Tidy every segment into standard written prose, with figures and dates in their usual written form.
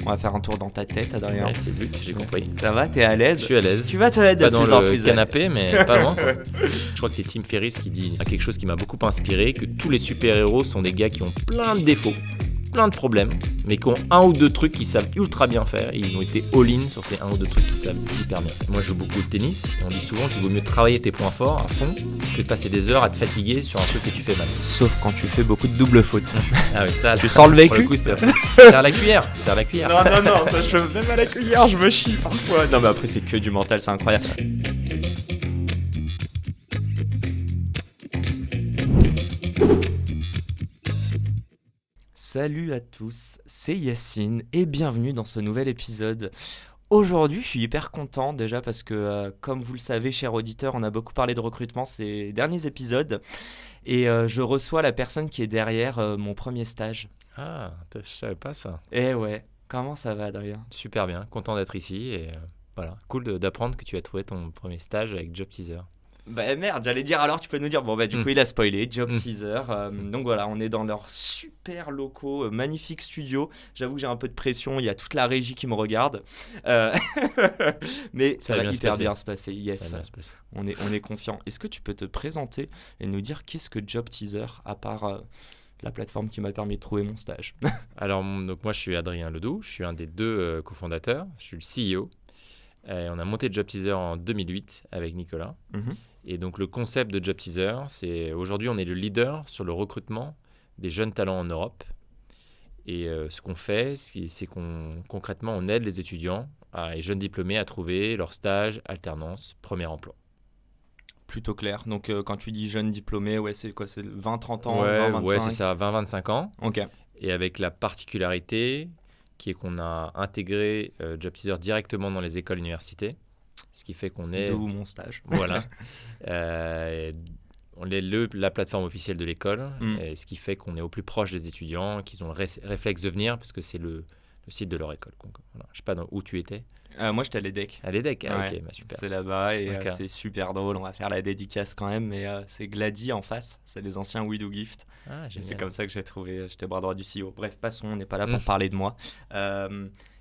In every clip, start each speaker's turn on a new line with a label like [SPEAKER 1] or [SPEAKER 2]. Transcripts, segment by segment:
[SPEAKER 1] On va faire un tour dans ta tête, Adrien.
[SPEAKER 2] Ouais, c'est le but, j'ai compris.
[SPEAKER 1] Ça va, t'es à l'aise?
[SPEAKER 2] Je suis à l'aise.
[SPEAKER 1] Tu vas te l'aide de
[SPEAKER 2] Pas dans
[SPEAKER 1] plus en
[SPEAKER 2] le
[SPEAKER 1] plus.
[SPEAKER 2] canapé, mais pas loin, quoi. Je crois que c'est Tim Ferriss qui dit quelque chose qui m'a beaucoup inspiré, que tous les super-héros sont des gars qui ont plein de défauts, plein de problèmes, mais qui ont un ou deux trucs qu'ils savent ultra bien faire. Et ils ont été all-in sur ces un ou deux trucs qu'ils savent hyper bien faire. Moi, je joue beaucoup de tennis, et on dit souvent qu'il vaut mieux travailler tes points forts à fond que de passer des heures à te fatiguer sur un truc que tu fais mal.
[SPEAKER 1] Sauf quand tu fais beaucoup de double faute.
[SPEAKER 2] Ah oui, ça,
[SPEAKER 1] Tu sens le vécu?
[SPEAKER 2] pour le coup, c'est à la cuillère. C'est à la cuillère.
[SPEAKER 1] Non, ça, même à la cuillère, je me chie parfois. Non, mais après, c'est que du mental, c'est incroyable. Salut à tous, c'est Yacine et bienvenue dans ce nouvel épisode. Aujourd'hui, je suis hyper content déjà parce que, comme vous le savez, chers auditeurs, on a beaucoup parlé de recrutement ces derniers épisodes et je reçois la personne qui est derrière mon premier stage.
[SPEAKER 2] Ah, je savais pas ça.
[SPEAKER 1] Eh ouais, comment ça va, Adrien?
[SPEAKER 2] Super bien, content d'être ici et voilà, cool d'apprendre que tu as trouvé ton premier stage avec Job Teaser.
[SPEAKER 1] Bah merde, j'allais dire alors tu peux nous dire. Bon bah du coup il a spoilé, Job Teaser. Donc voilà, on est dans leurs super locaux, magnifique studio. J'avoue que j'ai un peu de pression, il y a toute la régie qui me regarde. Mais ça va hyper bien se passer, yes. On est confiant. Est-ce que tu peux te présenter et nous dire qu'est-ce que Job Teaser, à part la plateforme qui m'a permis de trouver mon stage?
[SPEAKER 2] Alors donc moi je suis Adrien Ledoux, je suis un des deux cofondateurs, je suis le CEO. Et on a monté Job Teaser en 2008 avec Nicolas. Et donc le concept de Job Teaser, c'est aujourd'hui on est le leader sur le recrutement des jeunes talents en Europe. Et ce qu'on fait, c'est qu'on concrètement on aide les étudiants et jeunes diplômés à trouver leur stage, alternance, premier emploi.
[SPEAKER 1] Plutôt clair. Donc quand tu dis jeunes diplômés, ouais, c'est quoi? C'est 20-30 ans,
[SPEAKER 2] Ouais,
[SPEAKER 1] 20-25?
[SPEAKER 2] ouais, c'est ça, 20-25 ans.
[SPEAKER 1] Ok.
[SPEAKER 2] Et avec la particularité qui est qu'on a intégré Job Teaser directement dans les écoles universités. Ce qui fait qu'on est...
[SPEAKER 1] D'où mon stage.
[SPEAKER 2] Voilà. On est la plateforme officielle de l'école, et ce qui fait qu'on est au plus proche des étudiants, qu'ils ont le réflexe de venir, parce que c'est le site de leur école. Donc, voilà. Je ne sais pas où tu étais.
[SPEAKER 1] Moi, j'étais à l'EDEC.
[SPEAKER 2] À l'EDEC,
[SPEAKER 1] ouais,
[SPEAKER 2] ok, bah super.
[SPEAKER 1] C'est là-bas et
[SPEAKER 2] Okay.
[SPEAKER 1] c'est super drôle. On va faire la dédicace quand même, mais c'est Glady en face. C'est les anciens We Do Gift.
[SPEAKER 2] Ah,
[SPEAKER 1] et c'est comme ça que j'ai trouvé. J'étais bras droit du CEO. Bref, passons, on n'est pas là pour parler de moi.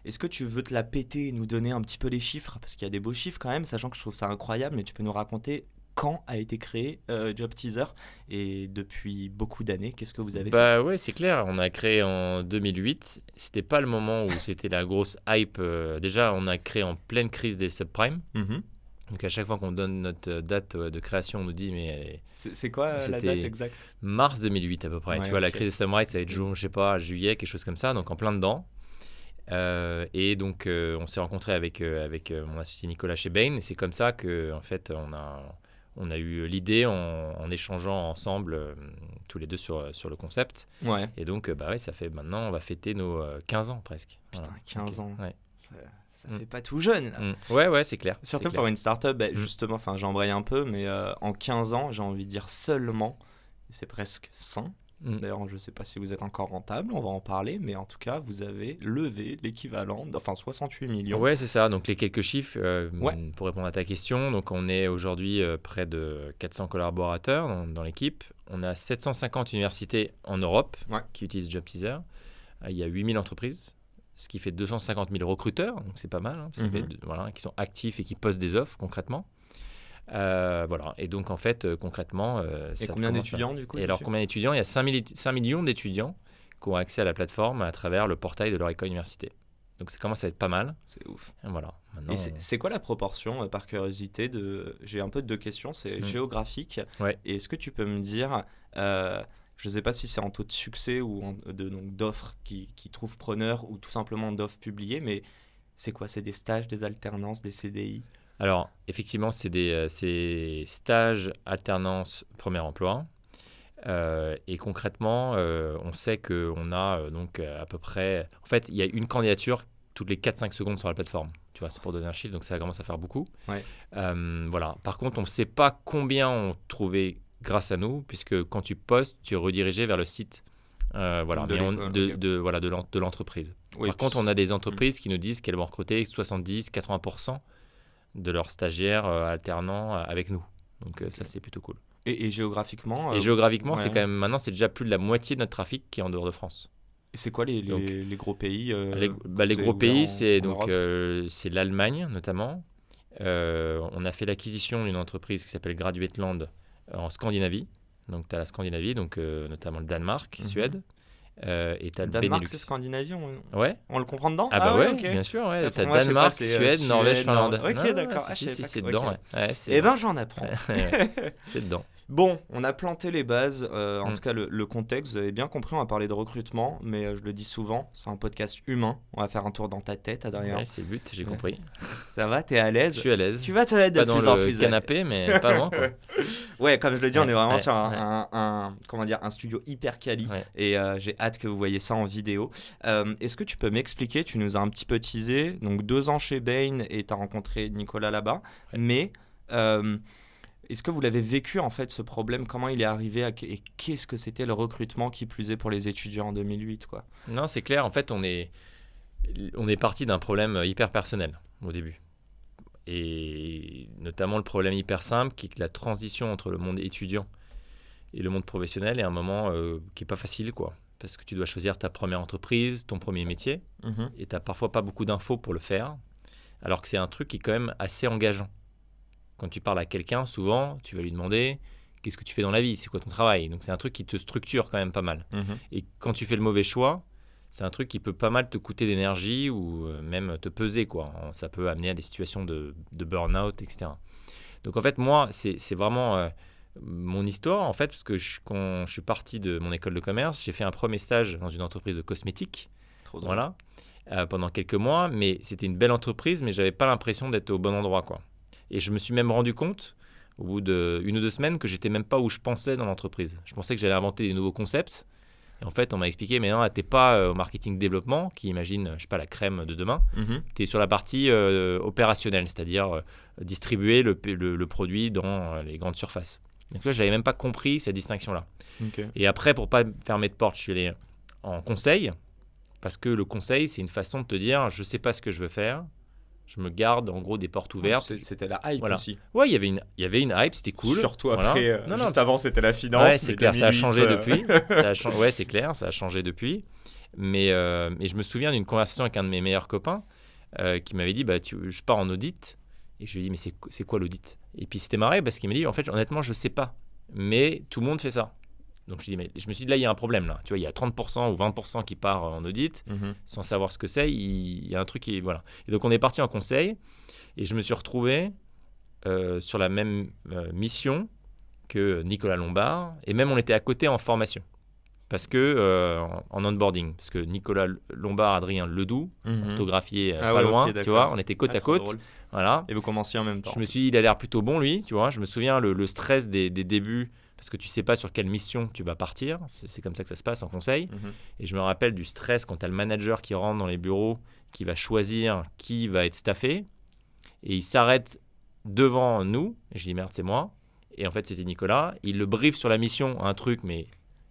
[SPEAKER 1] Est-ce que tu veux te la péter et nous donner un petit peu les chiffres? Parce qu'il y a des beaux chiffres quand même, sachant que je trouve ça incroyable, mais tu peux nous raconter quand a été créé Job Teaser et depuis beaucoup d'années, qu'est-ce que vous avez fait?
[SPEAKER 2] Bah ouais, c'est clair. On a créé en 2008. C'était pas le moment où c'était la grosse hype. Déjà, on a créé en pleine crise des subprimes. Donc à chaque fois qu'on donne notre date de création, on nous dit mais
[SPEAKER 1] c'est quoi la date exacte?
[SPEAKER 2] Mars 2008 à peu près.
[SPEAKER 1] Ouais,
[SPEAKER 2] tu vois,
[SPEAKER 1] okay.
[SPEAKER 2] La crise des subprimes, ça va être je sais pas, juillet, quelque chose comme ça. Donc en plein dedans. Et donc on s'est rencontré avec mon associé Nicolas chez Bain. Et c'est comme ça que en fait on a eu l'idée en échangeant ensemble tous les deux sur le concept.
[SPEAKER 1] Ouais.
[SPEAKER 2] Et donc, bah ouais, ça fait maintenant, on va fêter nos 15 ans presque.
[SPEAKER 1] Putain, 15 ans.
[SPEAKER 2] Ouais.
[SPEAKER 1] Ça fait pas tout jeune. Là.
[SPEAKER 2] Ouais, c'est clair.
[SPEAKER 1] Surtout pour une startup, justement, j'embraye un peu, mais en 15 ans, j'ai envie de dire seulement, c'est presque sain. D'ailleurs, je ne sais pas si vous êtes encore rentable, on va en parler, mais en tout cas, vous avez levé l'équivalent, 68 millions.
[SPEAKER 2] Ouais, c'est ça. Donc, les quelques chiffres pour répondre à ta question. Donc, on est aujourd'hui près de 400 collaborateurs dans l'équipe. On a 750 universités en Europe qui utilisent Job Teaser. Il y a 8000 entreprises, ce qui fait 250 000 recruteurs. Donc, c'est pas mal. Hein, qui sont actifs et qui postent des offres concrètement. Voilà. Et donc, en fait, concrètement...
[SPEAKER 1] et combien d'étudiants, du coup?
[SPEAKER 2] Et alors, combien d'étudiants? Il y a 5 millions d'étudiants qui ont accès à la plateforme à travers le portail de leur école université. Donc, ça commence à être pas mal.
[SPEAKER 1] C'est ouf.
[SPEAKER 2] Et voilà. Maintenant,
[SPEAKER 1] et c'est quoi la proportion, par curiosité, j'ai un peu de deux questions, c'est géographique.
[SPEAKER 2] Ouais.
[SPEAKER 1] Et est-ce que tu peux me dire... je ne sais pas si c'est en taux de succès ou d'offres qui trouvent preneur ou tout simplement d'offres publiées, mais c'est quoi? C'est des stages, des alternances, des CDI?
[SPEAKER 2] Alors, effectivement, c'est stages, alternance, premier emploi. Et concrètement, on sait qu'on a donc à peu près... En fait, il y a une candidature toutes les 4-5 secondes sur la plateforme. Tu vois, c'est pour donner un chiffre, donc ça commence à faire beaucoup.
[SPEAKER 1] Ouais.
[SPEAKER 2] Voilà. Par contre, on ne sait pas combien ont trouvé grâce à nous, puisque quand tu postes, tu es redirigé vers le site de l'entreprise.
[SPEAKER 1] Oui,
[SPEAKER 2] Par contre, on a des entreprises qui nous disent qu'elles vont recruter 70-80% de leurs stagiaires alternants avec nous. Donc ça, c'est plutôt cool.
[SPEAKER 1] Et géographiquement
[SPEAKER 2] géographiquement, c'est quand même maintenant, c'est déjà plus de la moitié de notre trafic qui est en dehors de France.
[SPEAKER 1] C'est quoi les gros pays
[SPEAKER 2] les gros pays, c'est l'Allemagne notamment. On a fait l'acquisition d'une entreprise qui s'appelle Graduateland en Scandinavie. Donc, tu as la Scandinavie, donc, notamment le Danemark, Suède. Et tu as le
[SPEAKER 1] Danemark,
[SPEAKER 2] Benelux.
[SPEAKER 1] c'est Scandinavie,
[SPEAKER 2] Ouais.
[SPEAKER 1] On le comprend dedans?
[SPEAKER 2] Ah bah ouais,
[SPEAKER 1] okay.
[SPEAKER 2] bien sûr. Ouais. Tu as
[SPEAKER 1] moi,
[SPEAKER 2] Danemark,
[SPEAKER 1] c'est
[SPEAKER 2] Suède, Norvège, Finlande.
[SPEAKER 1] Ok, d'accord.
[SPEAKER 2] C'est dedans.
[SPEAKER 1] Okay.
[SPEAKER 2] Ouais,
[SPEAKER 1] eh ben, j'en apprends.
[SPEAKER 2] C'est dedans.
[SPEAKER 1] Bon, on a planté les bases, en tout cas le contexte, vous avez bien compris, on va parler de recrutement, mais je le dis souvent, c'est un podcast humain, on va faire un tour dans ta tête, Adrien.
[SPEAKER 2] Ouais, c'est le but, j'ai compris.
[SPEAKER 1] Ça va, t'es à l'aise?
[SPEAKER 2] Je suis à l'aise.
[SPEAKER 1] Tu vas te l'aide
[SPEAKER 2] de plus en plus. Pas dans le canapé, mais pas loin, quoi.
[SPEAKER 1] Ouais, comme je le dis, on est vraiment sur un studio hyper quali, et j'ai hâte que vous voyez ça en vidéo. Est-ce que tu peux m'expliquer, tu nous as un petit peu teasé, donc 2 ans chez Bain et t'as rencontré Nicolas là-bas, mais... est-ce que vous l'avez vécu en fait ce problème? Comment il est arrivé et qu'est-ce que c'était le recrutement qui plus est pour les étudiants en 2008 quoi?
[SPEAKER 2] Non, c'est clair. En fait, on est parti d'un problème hyper personnel au début. Et notamment le problème hyper simple qui est que la transition entre le monde étudiant et le monde professionnel est un moment qui n'est pas facile, quoi. Parce que tu dois choisir ta première entreprise, ton premier métier. Et tu n'as parfois pas beaucoup d'infos pour le faire. Alors que c'est un truc qui est quand même assez engageant. Quand tu parles à quelqu'un, souvent, tu vas lui demander qu'est-ce que tu fais dans la vie, c'est quoi ton travail. Donc, c'est un truc qui te structure quand même pas mal. Et quand tu fais le mauvais choix, c'est un truc qui peut pas mal te coûter d'énergie ou même te peser, quoi. Ça peut amener à des situations de burn-out, etc. Donc, en fait, moi, c'est vraiment mon histoire, en fait, parce que quand je suis parti de mon école de commerce, j'ai fait un premier stage dans une entreprise de cosmétiques.
[SPEAKER 1] Trop drôle.
[SPEAKER 2] Pendant quelques mois, mais c'était une belle entreprise, mais j'avais pas l'impression d'être au bon endroit, quoi. Et je me suis même rendu compte, au bout d'1 ou 2 semaines, que j'étais même pas où je pensais dans l'entreprise. Je pensais que j'allais inventer des nouveaux concepts. Et en fait, on m'a expliqué, mais non, t'es pas au marketing développement, qui imagine, je sais pas, la crème de demain. T'es sur la partie opérationnelle, c'est-à-dire distribuer le produit dans les grandes surfaces. Donc là, j'avais même pas compris cette distinction-là. Et après, pour pas fermer de porte, je suis allé en conseil, parce que le conseil, c'est une façon de te dire, je sais pas ce que je veux faire. Je me garde en gros des portes ouvertes.
[SPEAKER 1] C'était la hype aussi.
[SPEAKER 2] Ouais, il y avait une hype, c'était cool.
[SPEAKER 1] Surtout après, juste avant c'était la finance.
[SPEAKER 2] Ouais, c'est clair, 2008, ça a changé depuis. Ouais, c'est clair, ça a changé depuis. Mais je me souviens d'une conversation avec un de mes meilleurs copains qui m'avait dit, je pars en audit. Et je lui ai dit, mais c'est quoi l'audit? Et puis c'était marré parce qu'il m'a dit, en fait, honnêtement, je sais pas. Mais tout le monde fait ça. Donc je me suis dit, là, il y a un problème. Là. Tu vois, il y a 30% ou 20% qui part en audit sans savoir ce que c'est. Il y a un truc qui... Voilà. Et donc, on est parti en conseil et je me suis retrouvé sur la même mission que Nicolas Lombard. Et même, on était à côté en formation. Parce que, en onboarding. Parce que Nicolas Lombard, Adrien Ledoux, orthographié pas loin, tu vois, on était côte à côte. Voilà.
[SPEAKER 1] Et vous commenciez en même temps.
[SPEAKER 2] Je me suis dit, il a l'air plutôt bon, lui, tu vois. Je me souviens, le stress des débuts, parce que tu sais pas sur quelle mission tu vas partir. C'est comme ça que ça se passe en conseil. Et je me rappelle du stress quand tu as le manager qui rentre dans les bureaux, qui va choisir qui va être staffé. Et il s'arrête devant nous. Et je dis, merde, c'est moi. Et en fait, c'était Nicolas. Il le brief sur la mission, un truc, mais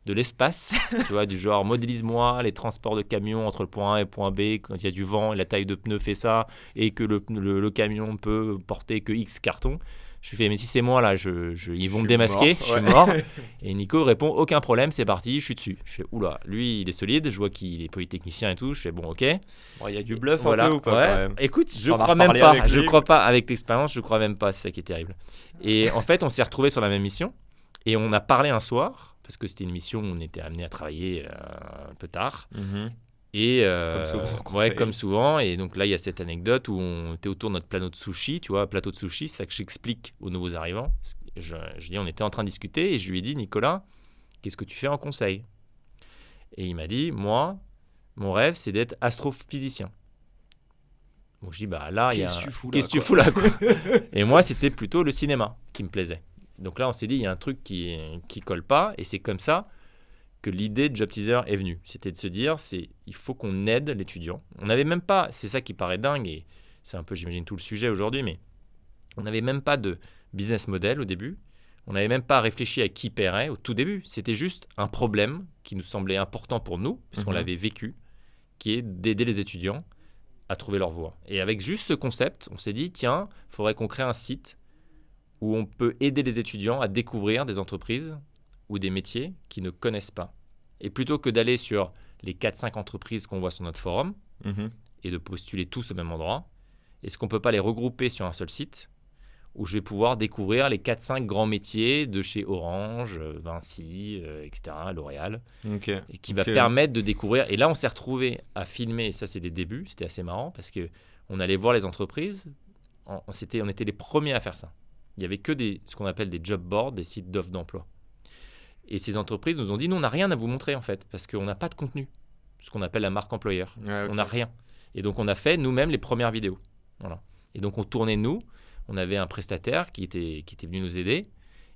[SPEAKER 2] de l'espace, tu vois, du genre modélise-moi les transports de camions entre le point A et le point B, quand il y a du vent et la taille de pneu fait ça, et que le camion peut porter que X cartons. Je lui fais, mais si c'est moi là, ils vont me démasquer, je suis mort. Et Nico répond, aucun problème, c'est parti, je suis dessus. Je fais, oula, lui il est solide, je vois qu'il est polytechnicien et tout. Je fais, bon, ok.
[SPEAKER 1] Bon, il y a du bluff un peu ou pas quand même.
[SPEAKER 2] Écoute, je crois même pas, je crois pas, avec l'expérience, je crois même pas, c'est ça qui est terrible. Et en fait, on s'est retrouvés sur la même mission et on a parlé un soir, parce que c'était une mission où on était amené à travailler un peu tard. Et comme souvent. Et donc là, il y a cette anecdote où on était autour de notre plateau de sushi. Tu vois, plateau de sushi, c'est ça que j'explique aux nouveaux arrivants. Je dis, on était en train de discuter et je lui ai dit, Nicolas, qu'est-ce que tu fais en conseil? Et il m'a dit, moi, mon rêve, c'est d'être astrophysicien. Donc je dis, là, qu'est-ce que tu fous là quoi. Et moi, c'était plutôt le cinéma qui me plaisait. Donc là, on s'est dit, il y a un truc qui colle pas. Et c'est comme ça que l'idée de Job Teaser est venue. C'était de se dire, il faut qu'on aide l'étudiant. On n'avait même pas, c'est ça qui paraît dingue, et c'est un peu, j'imagine, tout le sujet aujourd'hui, mais on n'avait même pas de business model au début. On n'avait même pas réfléchi à qui paierait au tout début. C'était juste un problème qui nous semblait important pour nous, parce qu'on l'avait vécu, qui est d'aider les étudiants à trouver leur voie. Et avec juste ce concept, on s'est dit, tiens, il faudrait qu'on crée un site où on peut aider les étudiants à découvrir des entreprises ou des métiers qu'ils ne connaissent pas. Et plutôt que d'aller sur les 4-5 entreprises qu'on voit sur notre forum et de postuler tous au même endroit? Est-ce qu'on ne peut pas les regrouper sur un seul site où je vais pouvoir découvrir les 4-5 grands métiers de chez Orange, Vinci, etc., L'Oréal, et qui va permettre de découvrir. Et là, on s'est retrouvé à filmer, et ça, c'est des débuts, c'était assez marrant, parce qu'on allait voir les entreprises, on était les premiers à faire ça. Il n'y avait que ce qu'on appelle des job boards, des sites d'offres d'emploi. Et ces entreprises nous ont dit, nous, on n'a rien à vous montrer, en fait, parce qu'on n'a pas de contenu, ce qu'on appelle la marque employeur. On n'a rien. Et donc, on a fait nous-mêmes les premières vidéos. Voilà. Et donc, on tournait nous. On avait un prestataire qui était venu nous aider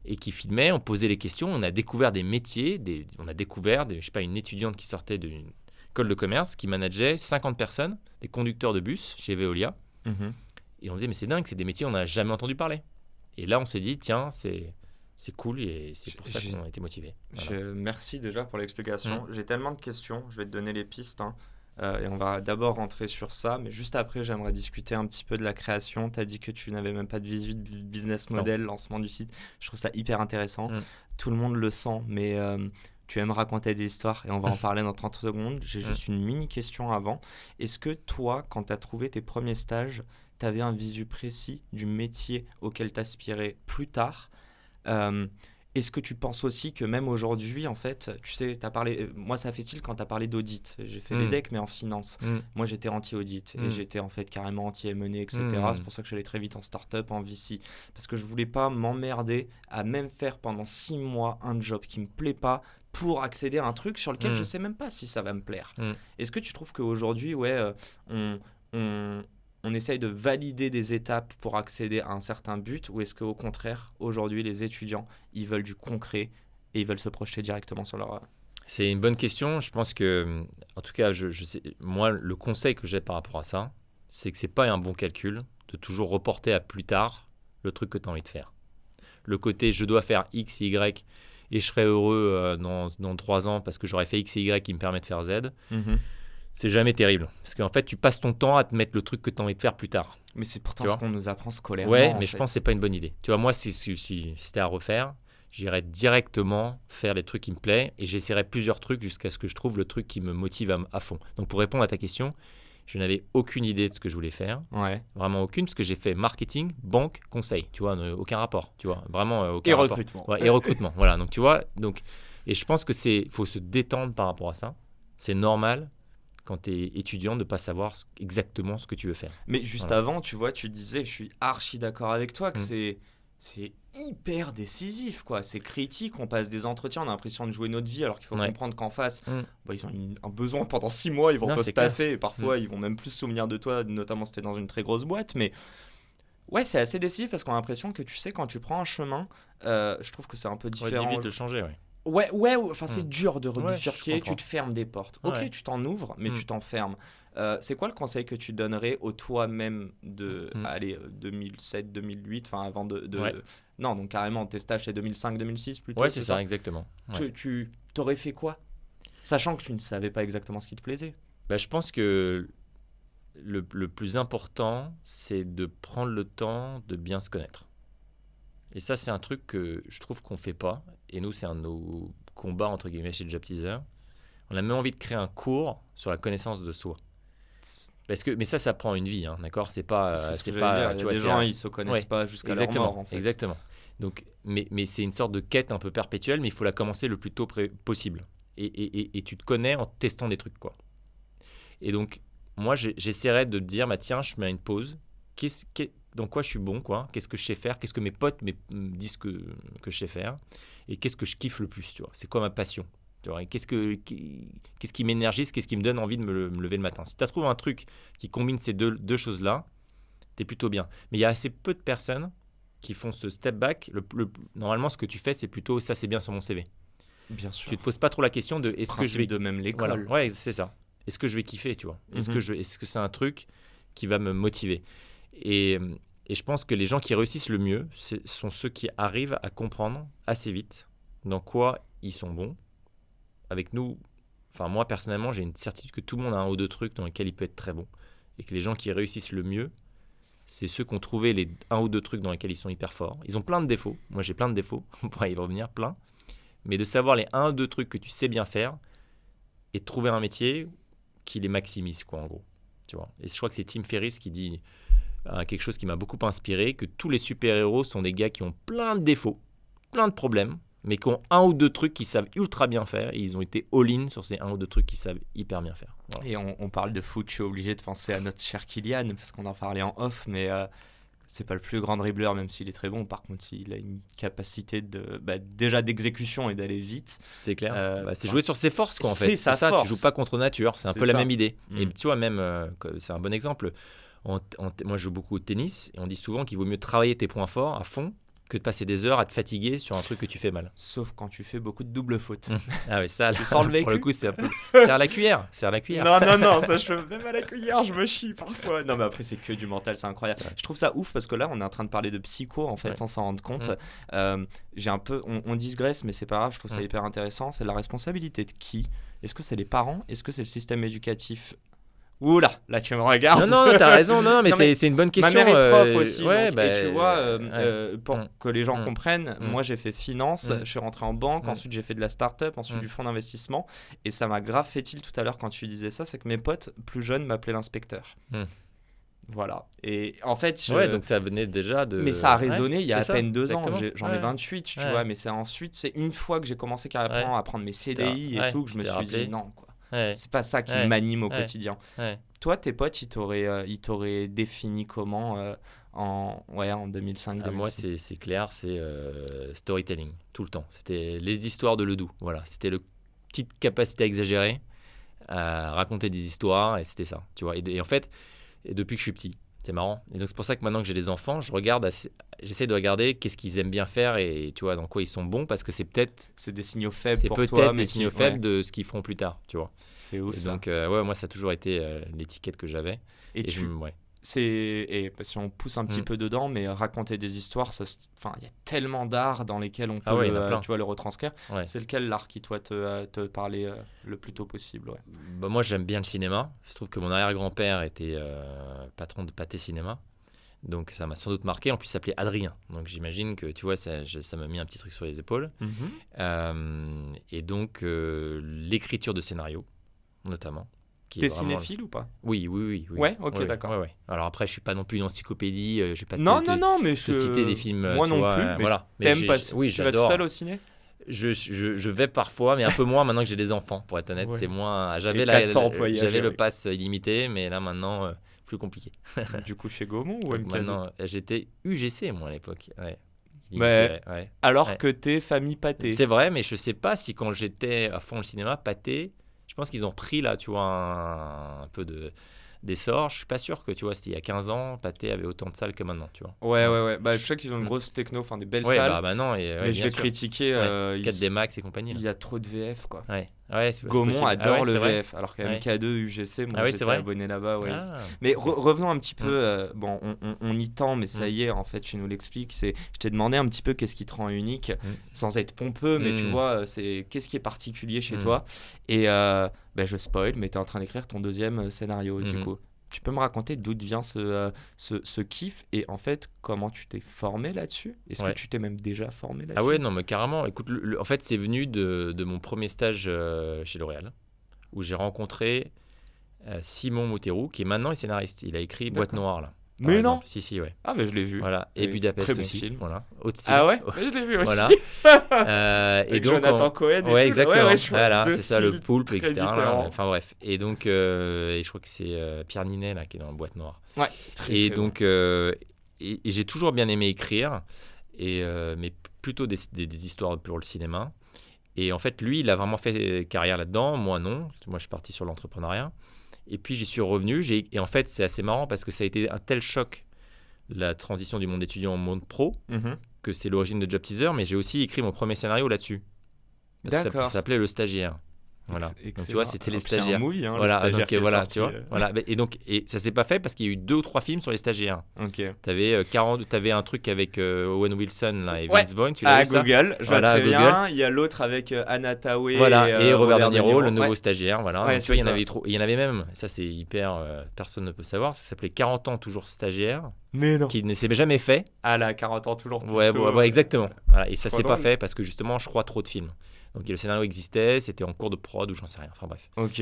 [SPEAKER 2] et qui filmait, on posait les questions, on a découvert des métiers, on a découvert une étudiante qui sortait d'une école de commerce qui manageait 50 personnes, des conducteurs de bus chez Veolia. Et on disait, mais c'est dingue, c'est des métiers, on n'a jamais entendu parler. Et là, on s'est dit, tiens, c'est cool et c'est pour ça qu'on a été motivés.
[SPEAKER 1] Voilà. Merci déjà pour l'explication. J'ai tellement de questions, je vais te donner les pistes. Et on va d'abord rentrer sur ça, mais juste après, j'aimerais discuter un petit peu de la création. Tu as dit que tu n'avais même pas de visu de business model, lancement du site. Je trouve ça hyper intéressant. Tout le monde le sent, mais tu aimes raconter des histoires et on va en parler dans 30 secondes. J'ai juste une mini question avant. Est-ce que toi, quand tu as trouvé tes premiers stages, tu avais un visu précis du métier auquel tu aspirais plus tard ? Est-ce que tu penses aussi que même aujourd'hui, en fait, tu sais, tu as parlé, moi ça fait tilt quand tu as parlé d'audit. J'ai fait l'EDEC, mais en finance. Moi, j'étais anti-audit et j'étais en fait carrément anti-M&A, etc. C'est pour ça que je suis allé très vite en start-up, en VC. Parce que je voulais pas m'emmerder à même faire pendant 6 mois un job qui me plaît pas pour accéder à un truc sur lequel je sais même pas si ça va me plaire. Est-ce que tu trouves qu'aujourd'hui, on essaye de valider des étapes pour accéder à un certain but, ou est-ce qu'au contraire, aujourd'hui, les étudiants, ils veulent du concret et ils veulent se projeter directement sur leur...
[SPEAKER 2] C'est une bonne question. Je pense que, en tout cas, je sais, moi, le conseil que j'ai par rapport à ça, c'est que ce n'est pas un bon calcul de toujours reporter à plus tard le truc que tu as envie de faire. Le côté « je dois faire X et Y et je serai heureux dans 3 ans parce que j'aurai fait X et Y qui me permet de faire Z », c'est jamais terrible. Parce qu'en fait, tu passes ton temps à te mettre le truc que tu as envie de faire plus tard.
[SPEAKER 1] Mais c'est pourtant ce qu'on nous apprend scolairement.
[SPEAKER 2] Ouais, mais je pense que ce n'est pas une bonne idée. Tu vois, moi, si c'était à refaire, j'irais directement faire les trucs qui me plaisent et j'essaierais plusieurs trucs jusqu'à ce que je trouve le truc qui me motive à fond. Donc, pour répondre à ta question, je n'avais aucune idée de ce que je voulais faire. Vraiment aucune, parce que j'ai fait marketing, banque, conseil. Tu vois, aucun rapport. Tu vois, vraiment aucun rapport.
[SPEAKER 1] Recrutement.
[SPEAKER 2] Ouais, et recrutement. Voilà, donc tu vois. Et je pense que faut se détendre par rapport à ça. C'est normal quand tu es étudiant de ne pas savoir exactement ce que tu veux faire.
[SPEAKER 1] Mais juste avant, tu vois, tu disais, je suis archi d'accord avec toi, que c'est hyper décisif, quoi. C'est critique, on passe des entretiens, on a l'impression de jouer notre vie, alors qu'il faut comprendre qu'en face, ils ont un besoin pendant 6 mois, ils vont te staffer, et parfois ils vont même plus se souvenir de toi, notamment si tu es dans une très grosse boîte, mais... Ouais, c'est assez décisif parce qu'on a l'impression que, tu sais, quand tu prends un chemin, je trouve que c'est un peu différent.
[SPEAKER 2] Ouais, vite de changer, ouais.
[SPEAKER 1] Ouais, enfin c'est dur de rebifurquer, tu te fermes des portes. Ok, tu t'en ouvres, mais tu t'en fermes. C'est quoi le conseil que tu donnerais au toi-même de 2007, 2008, enfin avant de... Non, donc carrément, tes stages c'est 2005, 2006 plutôt.
[SPEAKER 2] Ouais, c'est ça, exactement. Ouais.
[SPEAKER 1] Tu t'aurais fait quoi? Sachant que tu ne savais pas exactement ce qui te plaisait.
[SPEAKER 2] Je pense que le plus important, c'est de prendre le temps de bien se connaître. Et ça, c'est un truc que je trouve qu'on ne fait pas. Et nous, c'est un de nos combats, entre guillemets, chez Job Teaser. On a même envie de créer un cours sur la connaissance de soi. Mais ça prend une vie, hein, d'accord? C'est pas...
[SPEAKER 1] c'est pas dire. Il y a des gens, ils ne se connaissent pas jusqu'à leur mort, en fait.
[SPEAKER 2] Exactement. Donc, mais c'est une sorte de quête un peu perpétuelle, mais il faut la commencer le plus tôt possible. Et tu te connais en testant des trucs, quoi. Et donc, moi, j'essaierais de te dire, tiens, je mets une pause. Dans quoi je suis bon, quoi? Qu'est-ce que je sais faire? Qu'est-ce que mes potes me disent que je sais faire? Et qu'est-ce que je kiffe le plus, tu vois? C'est quoi ma passion? Tu vois? Et qu'est-ce qui m'énergise? Qu'est-ce qui me donne envie de me lever le matin? Si tu as trouvé un truc qui combine ces deux choses-là, tu es plutôt bien. Mais il y a assez peu de personnes qui font ce step back. Normalement, ce que tu fais, c'est plutôt ça, c'est bien sur mon CV.
[SPEAKER 1] Bien sûr.
[SPEAKER 2] Tu ne te poses pas trop la question de est-ce que je vais...
[SPEAKER 1] de même l'école.
[SPEAKER 2] Voilà. Ouais, c'est ça. Est-ce que je vais kiffer, tu vois? Est-ce que c'est un truc qui va me motiver? Et je pense que les gens qui réussissent le mieux sont ceux qui arrivent à comprendre assez vite dans quoi ils sont bons. Avec nous, enfin moi personnellement, j'ai une certitude que tout le monde a un ou deux trucs dans lesquels il peut être très bon. Et que les gens qui réussissent le mieux, c'est ceux qui ont trouvé les un ou deux trucs dans lesquels ils sont hyper forts. Ils ont plein de défauts. Moi, j'ai plein de défauts. On pourra y revenir, plein. Mais de savoir les un ou deux trucs que tu sais bien faire, et de trouver un métier qui les maximise, quoi, en gros. Tu vois. Et je crois que c'est Tim Ferriss qui dit quelque chose qui m'a beaucoup inspiré, que tous les super-héros sont des gars qui ont plein de défauts, plein de problèmes, mais qui ont un ou deux trucs qu'ils savent ultra bien faire. Et ils ont été all-in sur ces un ou deux trucs qu'ils savent hyper bien faire. Voilà.
[SPEAKER 1] Et on parle de foot, je suis obligé de penser à notre cher Kylian, parce qu'on en parlait en off, mais c'est pas le plus grand dribbleur, même s'il est très bon. Par contre, il a une capacité déjà d'exécution et d'aller vite.
[SPEAKER 2] C'est clair. C'est jouer sur ses forces, quoi, en fait.
[SPEAKER 1] C'est ça,
[SPEAKER 2] tu joues pas contre nature. C'est un peu la même idée. Et tu vois, même, c'est un bon exemple. Moi, je joue beaucoup au tennis, et on dit souvent qu'il vaut mieux travailler tes points forts à fond que de passer des heures à te fatiguer sur un truc que tu fais mal.
[SPEAKER 1] Sauf quand tu fais beaucoup de doubles fautes.
[SPEAKER 2] Ah oui, ça,
[SPEAKER 1] tu sens le vécu.
[SPEAKER 2] Pour le coup, c'est un peu... C'est à la cuillère.
[SPEAKER 1] Non, ça, même à la cuillère, je me chie parfois. Non, mais après, c'est que du mental, c'est incroyable. Je trouve ça ouf parce que là, on est en train de parler de psycho, en fait, sans s'en rendre compte. J'ai un peu... On digresse, mais c'est pas grave, je trouve ça hyper intéressant. C'est la responsabilité de qui ? Est-ce que c'est les parents ? Est-ce que c'est le système éducatif ? Oula, là tu me regardes.
[SPEAKER 2] Non, t'as raison, mais c'est une bonne question.
[SPEAKER 1] Ma mère est prof aussi,
[SPEAKER 2] ouais,
[SPEAKER 1] donc, et tu vois, pour que les gens comprennent, moi j'ai fait finance, je suis rentré en banque, ensuite j'ai fait de la start-up, ensuite du fonds d'investissement, et ça m'a grave fait tilt tout à l'heure quand tu disais ça, c'est que mes potes plus jeunes m'appelaient l'inspecteur. Voilà. Et en fait,
[SPEAKER 2] ouais, donc ça venait déjà de.
[SPEAKER 1] Mais ça a résonné il y a à peine 2 ans. J'en ai 28, tu vois, mais c'est une fois que j'ai commencé carrément à prendre mes CDI et tout, que je me suis dit non, quoi. C'est pas ça qui m'anime au quotidien. Toi, tes potes, ils t'auraient défini comment en 2005
[SPEAKER 2] Moi, c'est clair, c'est storytelling, tout le temps. C'était les histoires de Ledoux. Voilà, c'était le petite capacité à exagérer, à raconter des histoires, et c'était ça. Tu vois. Et en fait, depuis que je suis petit, c'est marrant. Et donc, c'est pour ça que maintenant que j'ai des enfants, j'essaie de regarder qu'est-ce qu'ils aiment bien faire et tu vois dans quoi ils sont bons, parce que c'est
[SPEAKER 1] des signaux faibles pour toi,
[SPEAKER 2] peut-être des signaux faibles de ce qu'ils feront plus tard, tu vois.
[SPEAKER 1] C'est ouf.
[SPEAKER 2] Et donc moi ça a toujours été l'étiquette que j'avais. Et si
[SPEAKER 1] on pousse un petit peu dedans, mais raconter des histoires, il y a tellement d'art dans lesquels on peut le retranscrire. C'est lequel l'art qui toi te parlait le plus tôt possible?
[SPEAKER 2] Moi j'aime bien le cinéma. Je trouve que mon arrière-grand-père était patron de Pathé Cinéma. Donc ça m'a sans doute marqué. En plus, il s'appelait Adrien. Donc j'imagine que tu vois, ça m'a mis un petit truc sur les épaules. Et donc l'écriture de scénario, notamment.
[SPEAKER 1] T'es cinéphile ou pas?
[SPEAKER 2] Oui.
[SPEAKER 1] Ouais, ok, d'accord.
[SPEAKER 2] Ouais. Alors après, je suis pas non plus une encyclopédie. Je vais pas
[SPEAKER 1] mais
[SPEAKER 2] te citer des films.
[SPEAKER 1] Moi non plus. Mais voilà. T'aimes pas?
[SPEAKER 2] Oui,
[SPEAKER 1] tu vas tout seul au ciné?
[SPEAKER 2] Je vais parfois, mais un peu moins maintenant que j'ai des enfants. Pour être honnête, c'est moins. J'avais le pass illimité, mais là maintenant. Plus compliqué.
[SPEAKER 1] Du coup, chez Gaumont ou MKD?
[SPEAKER 2] Maintenant, j'étais UGC, moi, à l'époque.
[SPEAKER 1] Alors que t'es famille Pathé.
[SPEAKER 2] C'est vrai, mais je sais pas si quand j'étais à fond le cinéma, Pathé, je pense qu'ils ont pris, là, tu vois, un peu d'essor. Je suis pas sûr que, tu vois, c'était il y a 15 ans, Pathé avait autant de salles que maintenant, tu vois.
[SPEAKER 1] Ouais. Je sais qu'ils ont une grosse techno, des belles salles.
[SPEAKER 2] Non,
[SPEAKER 1] mais je vais critiquer.
[SPEAKER 2] 4D Max et compagnie.
[SPEAKER 1] Il y a trop de VF, quoi.
[SPEAKER 2] Gaumont
[SPEAKER 1] adore le VF, alors qu'à MK2, UGC, moi j'étais abonné là-bas. Mais revenons un petit peu, on y tend, mais ça y est, en fait, tu nous l'expliques. Je t'ai demandé un petit peu qu'est-ce qui te rend unique, sans être pompeux, mais tu vois, qu'est-ce qui est particulier chez toi. Et je spoil, mais tu es en train d'écrire ton deuxième scénario, du coup. Tu peux me raconter d'où vient ce kiff et en fait comment tu t'es formé là-dessus? Est-ce que tu t'es même déjà formé là-dessus?
[SPEAKER 2] Ah ouais, non mais carrément. Écoute, en fait c'est venu de mon premier stage chez L'Oréal où j'ai rencontré Simon Mouterou qui est maintenant scénariste. Il a écrit Boîte Noire là.
[SPEAKER 1] Mais non.
[SPEAKER 2] Si, ouais.
[SPEAKER 1] Ah, mais je l'ai vu.
[SPEAKER 2] Voilà. Et Budapest
[SPEAKER 1] très bon
[SPEAKER 2] aussi.
[SPEAKER 1] Film.
[SPEAKER 2] Voilà.
[SPEAKER 1] Ah ouais, je l'ai vu aussi.
[SPEAKER 2] Voilà. Et donc,
[SPEAKER 1] Jonathan Cohen.
[SPEAKER 2] Ouais, exactement. Voilà, c'est ça, le
[SPEAKER 1] poulpe,
[SPEAKER 2] poulpe, etc. Enfin bref. Et donc, et je crois que c'est Pierre Ninet là qui est dans la Boîte Noire.
[SPEAKER 1] Ouais.
[SPEAKER 2] Et donc, et j'ai toujours bien aimé écrire, mais plutôt des histoires pour le cinéma. Et en fait, lui, il a vraiment fait carrière là-dedans. Moi, non. Moi, je suis parti sur l'entrepreneuriat. Et puis j'y suis revenu, et en fait c'est assez marrant parce que ça a été un tel choc, la transition du monde étudiant au monde pro, que c'est l'origine de Job Teaser, mais j'ai aussi écrit mon premier scénario là-dessus.
[SPEAKER 1] D'accord.
[SPEAKER 2] Ça s'appelait Le Stagiaire. Voilà. Donc tu vois, c'était les stagiaires.
[SPEAKER 1] C'est un movie,
[SPEAKER 2] voilà,
[SPEAKER 1] donc
[SPEAKER 2] voilà, tu vois. Voilà. Et ça s'est pas fait parce qu'il y a eu 2 ou 3 films sur les stagiaires.
[SPEAKER 1] Ok.
[SPEAKER 2] T'avais un truc avec Owen Wilson là, et Vince Vaughn. Tu l'as vu
[SPEAKER 1] Google, je vois très bien. Il y a l'autre avec Anna Thaoué
[SPEAKER 2] et Robert De Niro, le nouveau stagiaire. Voilà.
[SPEAKER 1] Ouais,
[SPEAKER 2] donc, tu vois, il y en avait même. Ça c'est hyper. Personne ne peut savoir. Ça s'appelait 40 ans toujours stagiaire.
[SPEAKER 1] Mais non.
[SPEAKER 2] qui ne s'est jamais fait.
[SPEAKER 1] Ah là, 40 ans toujours plus
[SPEAKER 2] Ouais,
[SPEAKER 1] chaud.
[SPEAKER 2] ouais, exactement. Voilà. Et ça
[SPEAKER 1] Trop
[SPEAKER 2] s'est pas
[SPEAKER 1] drôle.
[SPEAKER 2] fait parce que justement, je crois trop de films. Donc le scénario existait, c'était en cours de prod ou j'en sais rien. Enfin bref.
[SPEAKER 1] Ok.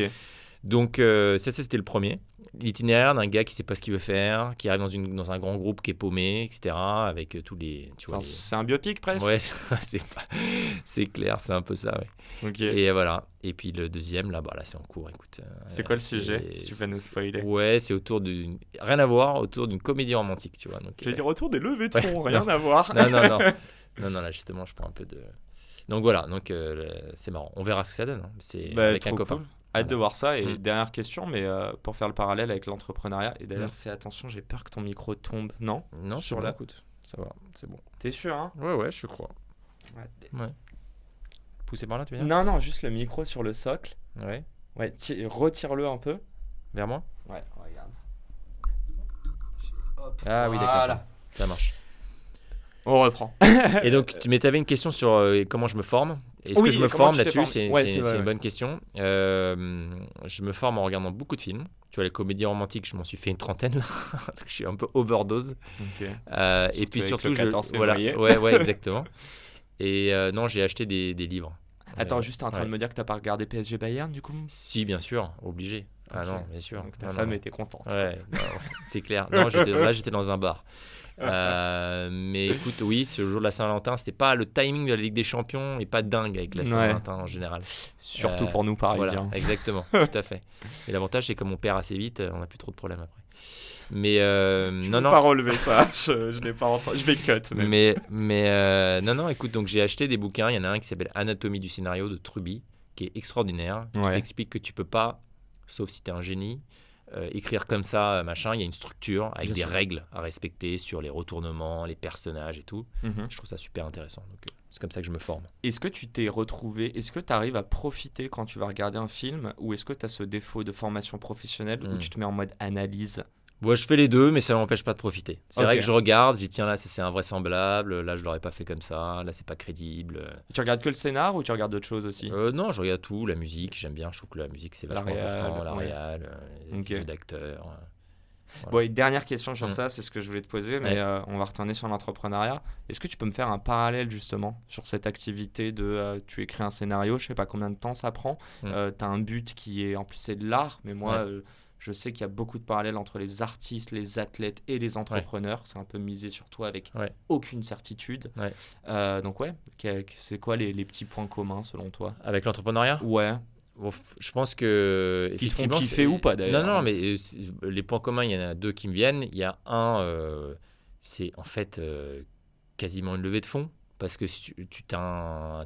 [SPEAKER 2] Donc ça c'était le premier. L'itinéraire d'un gars qui sait pas ce qu'il veut faire, qui arrive dans un grand groupe qui est paumé, etc. Avec tous les... Tu vois,
[SPEAKER 1] C'est un biopic presque.
[SPEAKER 2] Ouais, c'est clair, c'est un peu ça. Ouais.
[SPEAKER 1] Ok.
[SPEAKER 2] Et voilà. Et puis le deuxième, là, c'est en cours. Écoute,
[SPEAKER 1] C'est quoi le sujet, si tu peux nous spoiler?
[SPEAKER 2] Ouais, c'est autour d'une... Rien à voir, autour d'une comédie romantique, tu vois. Donc,
[SPEAKER 1] Je vais dire autour des levées de
[SPEAKER 2] ouais,
[SPEAKER 1] fonds, rien à voir.
[SPEAKER 2] Non, là, justement, je prends un peu de... Donc voilà, donc c'est marrant. On verra ce que ça donne. Hein. C'est avec un
[SPEAKER 1] trop
[SPEAKER 2] copain.
[SPEAKER 1] cool. Hâte de voir ça. Et
[SPEAKER 2] Mm.
[SPEAKER 1] dernière question, mais pour faire le parallèle avec l'entrepreneuriat. Et d'ailleurs,
[SPEAKER 2] Mm.
[SPEAKER 1] fais attention, j'ai peur que ton micro tombe. Non?
[SPEAKER 2] Non,
[SPEAKER 1] Sur
[SPEAKER 2] sur
[SPEAKER 1] la-
[SPEAKER 2] écoute, ça va, c'est bon.
[SPEAKER 1] T'es sûr, hein?
[SPEAKER 2] Ouais, je crois. Pousser par là, tu veux dire?
[SPEAKER 1] Non, juste le micro sur le socle.
[SPEAKER 2] Ouais.
[SPEAKER 1] Ouais, retire-le un peu.
[SPEAKER 2] Vers moi?
[SPEAKER 1] Ouais, regarde. Hop,
[SPEAKER 2] Ah oui, d'accord.
[SPEAKER 1] voilà.
[SPEAKER 2] Ça marche.
[SPEAKER 1] On reprend.
[SPEAKER 2] Et donc, tu avais une question sur comment je me forme. Est-ce
[SPEAKER 1] Oui,
[SPEAKER 2] que je me
[SPEAKER 1] comment
[SPEAKER 2] forme
[SPEAKER 1] tu t'es
[SPEAKER 2] là-dessus?
[SPEAKER 1] formé?
[SPEAKER 2] C'est
[SPEAKER 1] Ouais,
[SPEAKER 2] c'est-
[SPEAKER 1] c'est vrai,
[SPEAKER 2] c'est une
[SPEAKER 1] ouais.
[SPEAKER 2] bonne question. Je me forme en regardant beaucoup de films. Tu vois, les comédies romantiques, je m'en suis fait une trentaine là. Donc, je suis un peu overdose.
[SPEAKER 1] Ok.
[SPEAKER 2] Et
[SPEAKER 1] Surtout
[SPEAKER 2] puis
[SPEAKER 1] avec
[SPEAKER 2] surtout,
[SPEAKER 1] le 14
[SPEAKER 2] voilà,
[SPEAKER 1] février.
[SPEAKER 2] ouais, exactement. Et non, j'ai acheté des livres.
[SPEAKER 1] Attends, juste t'es en train
[SPEAKER 2] ouais.
[SPEAKER 1] de me dire que t'as pas regardé PSG Bayern du coup?
[SPEAKER 2] Si, bien sûr, obligé. Ah
[SPEAKER 1] Ok.
[SPEAKER 2] non, bien sûr.
[SPEAKER 1] Donc ta
[SPEAKER 2] Non,
[SPEAKER 1] femme
[SPEAKER 2] non.
[SPEAKER 1] était contente.
[SPEAKER 2] Ouais, non, c'est clair. Non, j'étais dans un bar. Mais écoute, oui, ce jour de la Saint-Valentin, c'était pas le timing de la Ligue des Champions et pas dingue avec la
[SPEAKER 1] Ouais.
[SPEAKER 2] Saint-Valentin en général.
[SPEAKER 1] Surtout pour nous Parisiens.
[SPEAKER 2] Voilà, exactement, tout à fait. Et l'avantage, c'est comme on perd assez vite, on n'a plus trop de problèmes après. Mais
[SPEAKER 1] Je
[SPEAKER 2] non,
[SPEAKER 1] peux
[SPEAKER 2] non.
[SPEAKER 1] pas relever ça, je n'ai pas entendu. Je vais cut. Même.
[SPEAKER 2] Mais non, écoute, donc j'ai acheté des bouquins. Il y en a un qui s'appelle Anatomie du scénario de Truby, qui est extraordinaire, qui
[SPEAKER 1] Ouais.
[SPEAKER 2] t'explique que tu peux pas, sauf si tu es un génie, écrire comme ça, machin. Il y a une structure avec
[SPEAKER 1] Bien
[SPEAKER 2] des
[SPEAKER 1] sûr.
[SPEAKER 2] règles à respecter sur les retournements, les personnages et tout.
[SPEAKER 1] Mhm.
[SPEAKER 2] Je trouve ça super intéressant. Donc c'est comme ça que je me forme.
[SPEAKER 1] Est-ce que tu t'es retrouvé, est-ce que tu arrives à profiter quand tu vas regarder un film ou est-ce que tu as ce défaut de formation professionnelle où tu te mets en mode analyse?
[SPEAKER 2] Moi, je fais les deux, mais ça m'empêche pas de profiter. C'est
[SPEAKER 1] Ok.
[SPEAKER 2] vrai que je regarde, je dis tiens là c'est invraisemblable, là je l'aurais pas fait comme ça, là c'est pas crédible.
[SPEAKER 1] Tu regardes que le scénar ou tu regardes d'autres choses aussi?
[SPEAKER 2] Non, je regarde tout, la musique, j'aime bien, je trouve que la musique c'est
[SPEAKER 1] La
[SPEAKER 2] vachement
[SPEAKER 1] réal,
[SPEAKER 2] important, la
[SPEAKER 1] ouais.
[SPEAKER 2] réal, les
[SPEAKER 1] Ok.
[SPEAKER 2] jeux d'acteurs.
[SPEAKER 1] Bon, et dernière question sur
[SPEAKER 2] Mm.
[SPEAKER 1] ça, c'est ce que je voulais te poser, mais
[SPEAKER 2] Ouais.
[SPEAKER 1] on va retourner sur l'entrepreneuriat. Est-ce que tu peux me faire un parallèle justement sur cette activité de tu écris un scénario, je sais pas combien de temps ça prend, tu as un but qui est en plus c'est de l'art, mais moi
[SPEAKER 2] Ouais.
[SPEAKER 1] je sais qu'il y a beaucoup de parallèles entre les artistes, les athlètes et les entrepreneurs. C'est un peu misé sur toi avec
[SPEAKER 2] Ouais.
[SPEAKER 1] aucune certitude.
[SPEAKER 2] Ouais.
[SPEAKER 1] Donc ouais, c'est quoi les petits points communs selon toi?
[SPEAKER 2] Avec l'entrepreneuriat,
[SPEAKER 1] Ouais,
[SPEAKER 2] bon, je pense que
[SPEAKER 1] qui te font
[SPEAKER 2] effectivement,
[SPEAKER 1] kiffer ou pas d'ailleurs?
[SPEAKER 2] Non, mais les points communs, il y en a deux qui me viennent. Il y a un, c'est en fait quasiment une levée de fonds. Parce que si tu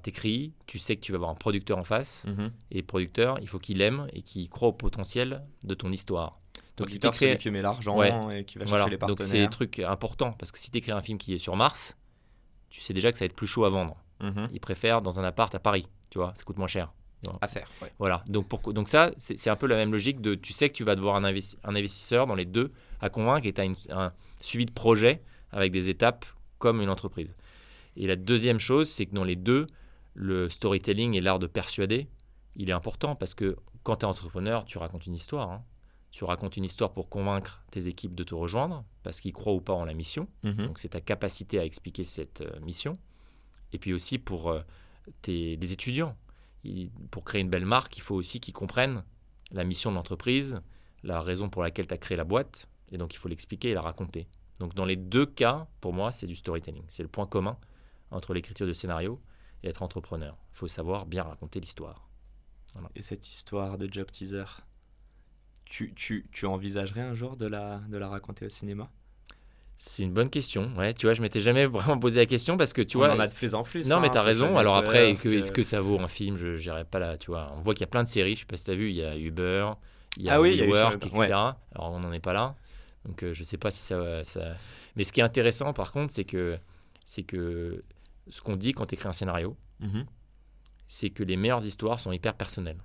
[SPEAKER 2] t'écris, tu sais que tu vas avoir un producteur en face.
[SPEAKER 1] Mhm.
[SPEAKER 2] Et le producteur, il faut qu'il aime et qu'il croit au potentiel de ton histoire. Donc, si tu
[SPEAKER 1] Producteur, celui
[SPEAKER 2] écris.
[SPEAKER 1] qui met l'argent
[SPEAKER 2] Ouais.
[SPEAKER 1] et qui va
[SPEAKER 2] Voilà,
[SPEAKER 1] chercher les
[SPEAKER 2] donc c'est des
[SPEAKER 1] partenaires.
[SPEAKER 2] trucs importants. Parce que si tu écris un film qui est sur Mars, tu sais déjà que ça va être plus chaud à vendre.
[SPEAKER 1] Mhm.
[SPEAKER 2] Ils préfèrent dans un appart à Paris, tu vois, ça coûte moins cher.
[SPEAKER 1] À faire. Ouais.
[SPEAKER 2] Voilà, donc ça, c'est un peu la même logique de tu sais que tu vas devoir un investisseur dans les deux à convaincre et tu as un suivi de projet avec des étapes comme une entreprise. Et la deuxième chose, c'est que dans les deux, le storytelling et l'art de persuader, il est important parce que quand tu es entrepreneur, tu racontes une histoire. Hein. Tu racontes une histoire pour convaincre tes équipes de te rejoindre parce qu'ils croient ou pas en la mission.
[SPEAKER 1] Mhm.
[SPEAKER 2] Donc c'est ta capacité à expliquer cette mission. Et puis aussi pour les étudiants. Pour créer une belle marque, il faut aussi qu'ils comprennent la mission de l'entreprise, la raison pour laquelle tu as créé la boîte. Et donc il faut l'expliquer et la raconter. Donc dans les deux cas, pour moi, c'est du storytelling. C'est le point commun entre l'écriture de scénario et être entrepreneur. Il faut savoir bien raconter l'histoire. Voilà.
[SPEAKER 1] Et cette histoire de job teaser, tu envisagerais un jour de la raconter au cinéma?
[SPEAKER 2] C'est une bonne question. Ouais, tu vois, je m'étais jamais vraiment posé la question parce que tu
[SPEAKER 1] On
[SPEAKER 2] vois.
[SPEAKER 1] en a de plus en plus.
[SPEAKER 2] Non, mais
[SPEAKER 1] hein,
[SPEAKER 2] t'as
[SPEAKER 1] ça
[SPEAKER 2] raison.
[SPEAKER 1] fait
[SPEAKER 2] Alors
[SPEAKER 1] peur
[SPEAKER 2] après,
[SPEAKER 1] que-
[SPEAKER 2] est-ce que ça vaut un film? Je n'irai pas là. Tu vois, on voit qu'il y a plein de séries. Je sais pas si t'as vu. Il y a Uber, il y a
[SPEAKER 1] Ah oui, il y a eu
[SPEAKER 2] WeWork,
[SPEAKER 1] Uber,
[SPEAKER 2] etc.
[SPEAKER 1] ouais.
[SPEAKER 2] Alors on n'en est pas là. Donc je sais pas si ça. Mais ce qui est intéressant, par contre, c'est que ce qu'on dit quand tu écris un scénario,
[SPEAKER 1] Mhm.
[SPEAKER 2] c'est que les meilleures histoires sont hyper personnelles.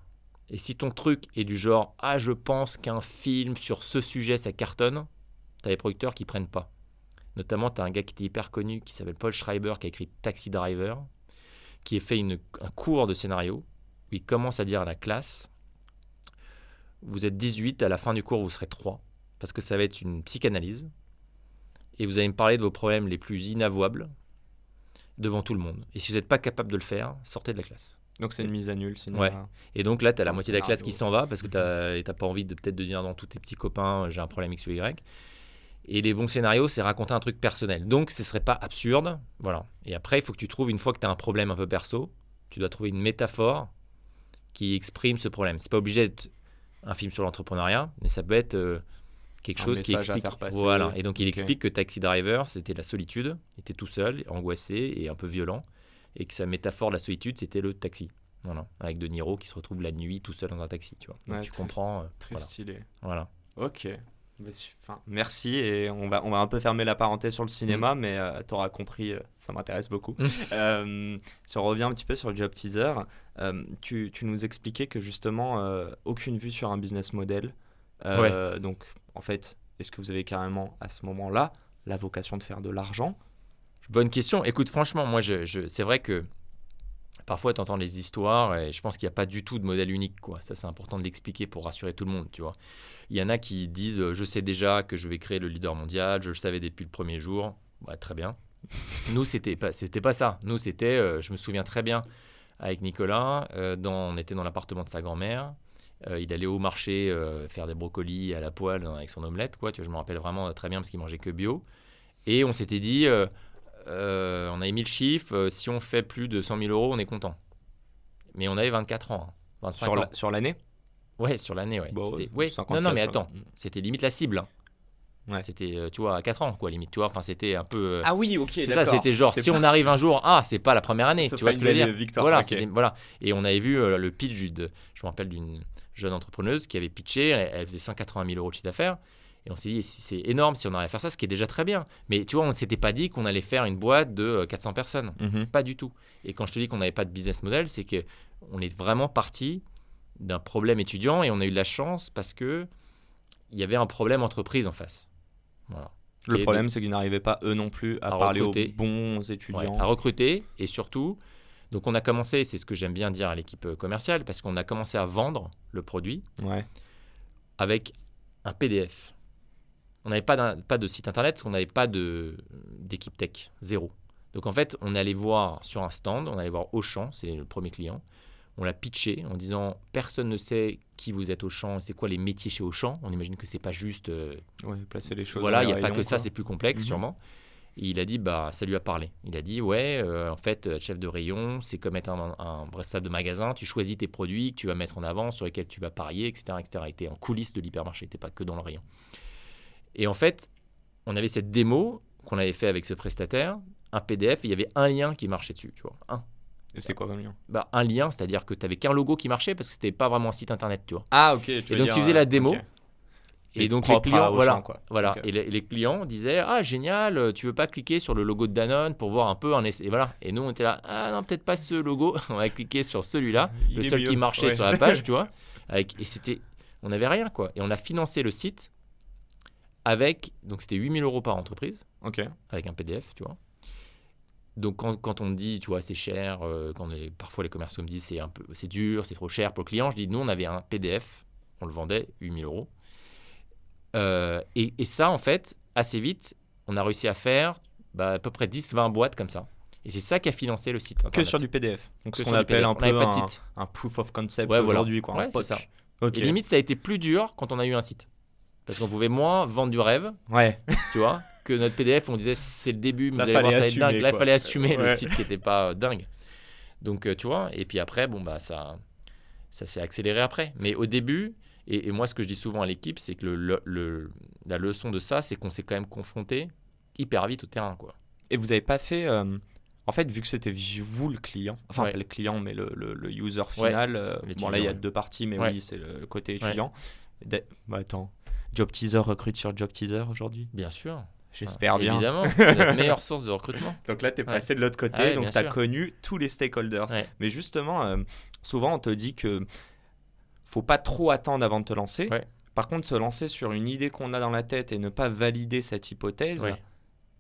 [SPEAKER 2] Et si ton truc est du genre ah je pense qu'un film sur ce sujet ça cartonne, t'as des producteurs qui prennent pas. Notamment t'as un gars qui était hyper connu qui s'appelle Paul Schreiber qui a écrit Taxi Driver, qui a fait un cours de scénario où il commence à dire à la classe vous êtes 18, à la fin du cours vous serez 3 parce que ça va être une psychanalyse et vous allez me parler de vos problèmes les plus inavouables devant tout le monde. Et si vous n'êtes pas capable de le faire, sortez de la classe.
[SPEAKER 1] Donc c'est une mise à nul. Sinon,
[SPEAKER 2] ouais. Et donc là, tu as la moitié de la classe qui s'en va parce que tu n'as pas envie peut-être de dire dans tous tes petits copains, j'ai un problème X ou Y. Et les bons scénarios, c'est raconter un truc personnel. Donc, ce ne serait pas absurde. Voilà. Et après, il faut que tu trouves, une fois que tu as un problème un peu perso, tu dois trouver une métaphore qui exprime ce problème. Ce n'est pas obligé d'être un film sur l'entrepreneuriat, mais ça peut être quelque chose qui explique. Voilà. Et donc, il explique que Taxi Driver, c'était la solitude. Il était tout seul, angoissé et un peu violent. Et que sa métaphore de la solitude, c'était le taxi. Voilà. Avec De Niro qui se retrouve la nuit tout seul dans un taxi. Tu vois. Donc, tu comprends.
[SPEAKER 1] Très stylé.
[SPEAKER 2] Voilà.
[SPEAKER 1] Ok. Enfin, merci, et on va un peu fermer la parenthèse sur le cinéma, mais tu auras compris, ça m'intéresse beaucoup. Si on revient un petit peu sur le job teaser, tu nous expliquais que justement aucune vue sur un business model. Donc en fait, est-ce que vous avez carrément à ce moment-là la vocation de faire de l'argent?
[SPEAKER 2] Bonne question. Écoute, franchement, moi c'est vrai que parfois, tu entends les histoires et je pense qu'il n'y a pas du tout de modèle unique, quoi. Ça, c'est important de l'expliquer pour rassurer tout le monde, tu vois. Il y en a qui disent « Je sais déjà que je vais créer le leader mondial, je le savais depuis le premier jour. » Très bien. Nous, c'était pas ça. Nous, c'était, je me souviens très bien, avec Nicolas, on était dans l'appartement de sa grand-mère. Il allait au marché faire des brocolis à la poêle avec son omelette, quoi. Tu vois, je me rappelle vraiment très bien parce qu'il mangeait que bio. Et on s'était dit... on avait mis le chiffre, si on fait plus de 100 000 euros, on est content. Mais on avait 24 ans, 25 ans.
[SPEAKER 1] Sur l'année?
[SPEAKER 2] Ouais, sur l'année, ouais.
[SPEAKER 1] Bon,
[SPEAKER 2] non, mais attends, c'était limite la cible. Hein.
[SPEAKER 1] Ouais.
[SPEAKER 2] C'était, tu vois, à 4 ans, quoi, limite. Tu vois, enfin, c'était un peu...
[SPEAKER 1] Ah oui, ok,
[SPEAKER 2] c'est
[SPEAKER 1] d'accord.
[SPEAKER 2] Ça, c'était genre, si on arrive un jour, c'est pas la première année, tu vois ce que je veux dire.
[SPEAKER 1] Victoire,
[SPEAKER 2] voilà,
[SPEAKER 1] okay.
[SPEAKER 2] Voilà. Et on avait vu le pitch, je me rappelle d'une jeune entrepreneuse qui avait pitché, elle faisait 180 000 euros de chiffre d'affaires. Et on s'est dit, c'est énorme si on arrive à faire ça, ce qui est déjà très bien. Mais tu vois, on ne s'était pas dit qu'on allait faire une boîte de 400 personnes. Pas du tout. Et quand je te dis qu'on n'avait pas de business model, c'est qu'on est vraiment parti d'un problème étudiant et on a eu de la chance parce qu'il y avait un problème entreprise en face. Voilà.
[SPEAKER 1] Le problème, c'est qu'ils n'arrivaient pas, eux non plus, à parler recruter, aux bons étudiants.
[SPEAKER 2] À recruter et surtout... Donc, on a commencé, c'est ce que j'aime bien dire à l'équipe commerciale, parce qu'on a commencé à vendre le produit avec un PDF. On n'avait pas de site internet parce qu'on n'avait pas d'équipe tech, zéro. Donc en fait, on allait voir sur un stand, on allait voir Auchan, c'est le premier client. On l'a pitché en disant personne ne sait qui vous êtes Auchan et c'est quoi les métiers chez Auchan. On imagine que c'est pas juste
[SPEAKER 1] placer les choses.
[SPEAKER 2] Voilà, il n'y a pas que ça, c'est plus complexe sûrement. Et il a dit ça lui a parlé. Il a dit en fait, chef de rayon, c'est comme être un responsable de magasin. Tu choisis tes produits que tu vas mettre en avant, sur lesquels tu vas parier, etc., etc. Il était en coulisses de l'hypermarché, il n'était pas que dans le rayon. Et en fait, on avait cette démo qu'on avait fait avec ce prestataire, un PDF, et il y avait un lien qui marchait dessus, tu vois, un.
[SPEAKER 1] Et c'est quoi comme lien?
[SPEAKER 2] Un lien, c'est-à-dire que tu n'avais qu'un logo qui marchait parce que c'était pas vraiment un site internet, tu vois.
[SPEAKER 1] Ah, ok.
[SPEAKER 2] Et donc tu faisais la démo. Et donc les clients, voilà.
[SPEAKER 1] Okay.
[SPEAKER 2] Et les clients disaient génial, tu veux pas cliquer sur le logo de Danone pour voir un peu un essai. Et voilà. Et nous on était là, non peut-être pas ce logo. On va cliquer sur celui-là, le seul qui marchait sur la page, tu vois. On n'avait rien, quoi. Et on a financé le site. Donc c'était 8 000 euros par entreprise, avec un PDF, tu vois. Donc quand on me dit, tu vois, c'est cher, parfois les commerciaux me disent c'est dur, c'est trop cher pour le client, je dis nous on avait un PDF, on le vendait 8 000 euros. Et ça, en fait, assez vite, on a réussi à faire à peu près 10-20 boîtes comme ça. Et c'est ça qui a financé le site internet.
[SPEAKER 1] Que sur du PDF. Donc ce qu'on appelle un peu un proof of concept aujourd'hui, quoi.
[SPEAKER 2] Ouais, c'est ça. Et limite, ça a été plus dur quand on a eu un site. Parce qu'on pouvait moins vendre du rêve, tu vois, que notre PDF, on disait c'est le début, mais vous allez voir, ça va être dingue. Là, il fallait assumer le site qui n'était pas dingue. Donc, tu vois, et puis après, ça s'est accéléré après. Mais au début, et moi, ce que je dis souvent à l'équipe, c'est que la leçon de ça, c'est qu'on s'est quand même confronté hyper vite au terrain, quoi.
[SPEAKER 1] Et vous n'avez pas fait... En fait, vu que c'était vous le client, enfin pas le client, mais le user final, là il y a deux parties, mais oui, c'est le côté étudiant. Attends, Job Teaser recrute sur Job Teaser aujourd'hui?
[SPEAKER 2] Bien sûr.
[SPEAKER 1] J'espère bien.
[SPEAKER 2] Évidemment, c'est notre meilleure source de recrutement.
[SPEAKER 1] Donc là, tu es passé de l'autre côté, donc tu as connu tous les stakeholders. Mais justement, souvent, on te dit que faut pas trop attendre avant de te lancer. Par contre, se lancer sur une idée qu'on a dans la tête et ne pas valider cette hypothèse,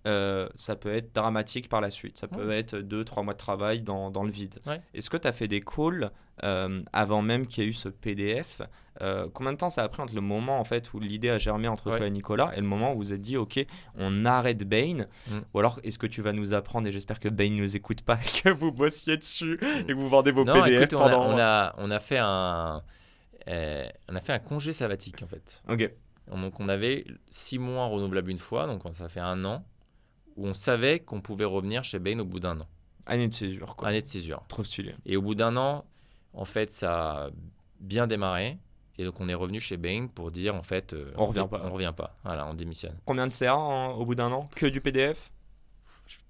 [SPEAKER 1] ça peut être dramatique par la suite. Ça peut être 2-3 mois de travail dans le vide.
[SPEAKER 2] Ouais.
[SPEAKER 1] Est-ce que tu as fait des calls avant même qu'il y ait eu ce PDF? Combien de temps ça a pris entre le moment en fait, où l'idée a germé entre toi et Nicolas et le moment où vous vous êtes dit ok, on arrête Bain? Ou alors est-ce que tu vas nous apprendre, et j'espère que Bain ne nous écoute pas, que vous bossiez dessus et que vous vendez vos PDF
[SPEAKER 2] écoute,
[SPEAKER 1] pendant...
[SPEAKER 2] on a fait un congé sabbatique en fait.
[SPEAKER 1] Ok.
[SPEAKER 2] Donc on avait 6 mois renouvelables une fois, donc ça fait 1 an, où on savait qu'on pouvait revenir chez Bain au bout d'1 an.
[SPEAKER 1] Année de césure, quoi.
[SPEAKER 2] Année de césure.
[SPEAKER 1] Trop stylé.
[SPEAKER 2] Et au bout d'1 an, en fait, ça a bien démarré. Et donc, on est revenu chez Bain pour dire, en fait,
[SPEAKER 1] on revient pas.
[SPEAKER 2] On revient pas. Voilà, on démissionne.
[SPEAKER 1] Combien de CA au bout d'1 an? Que du PDF?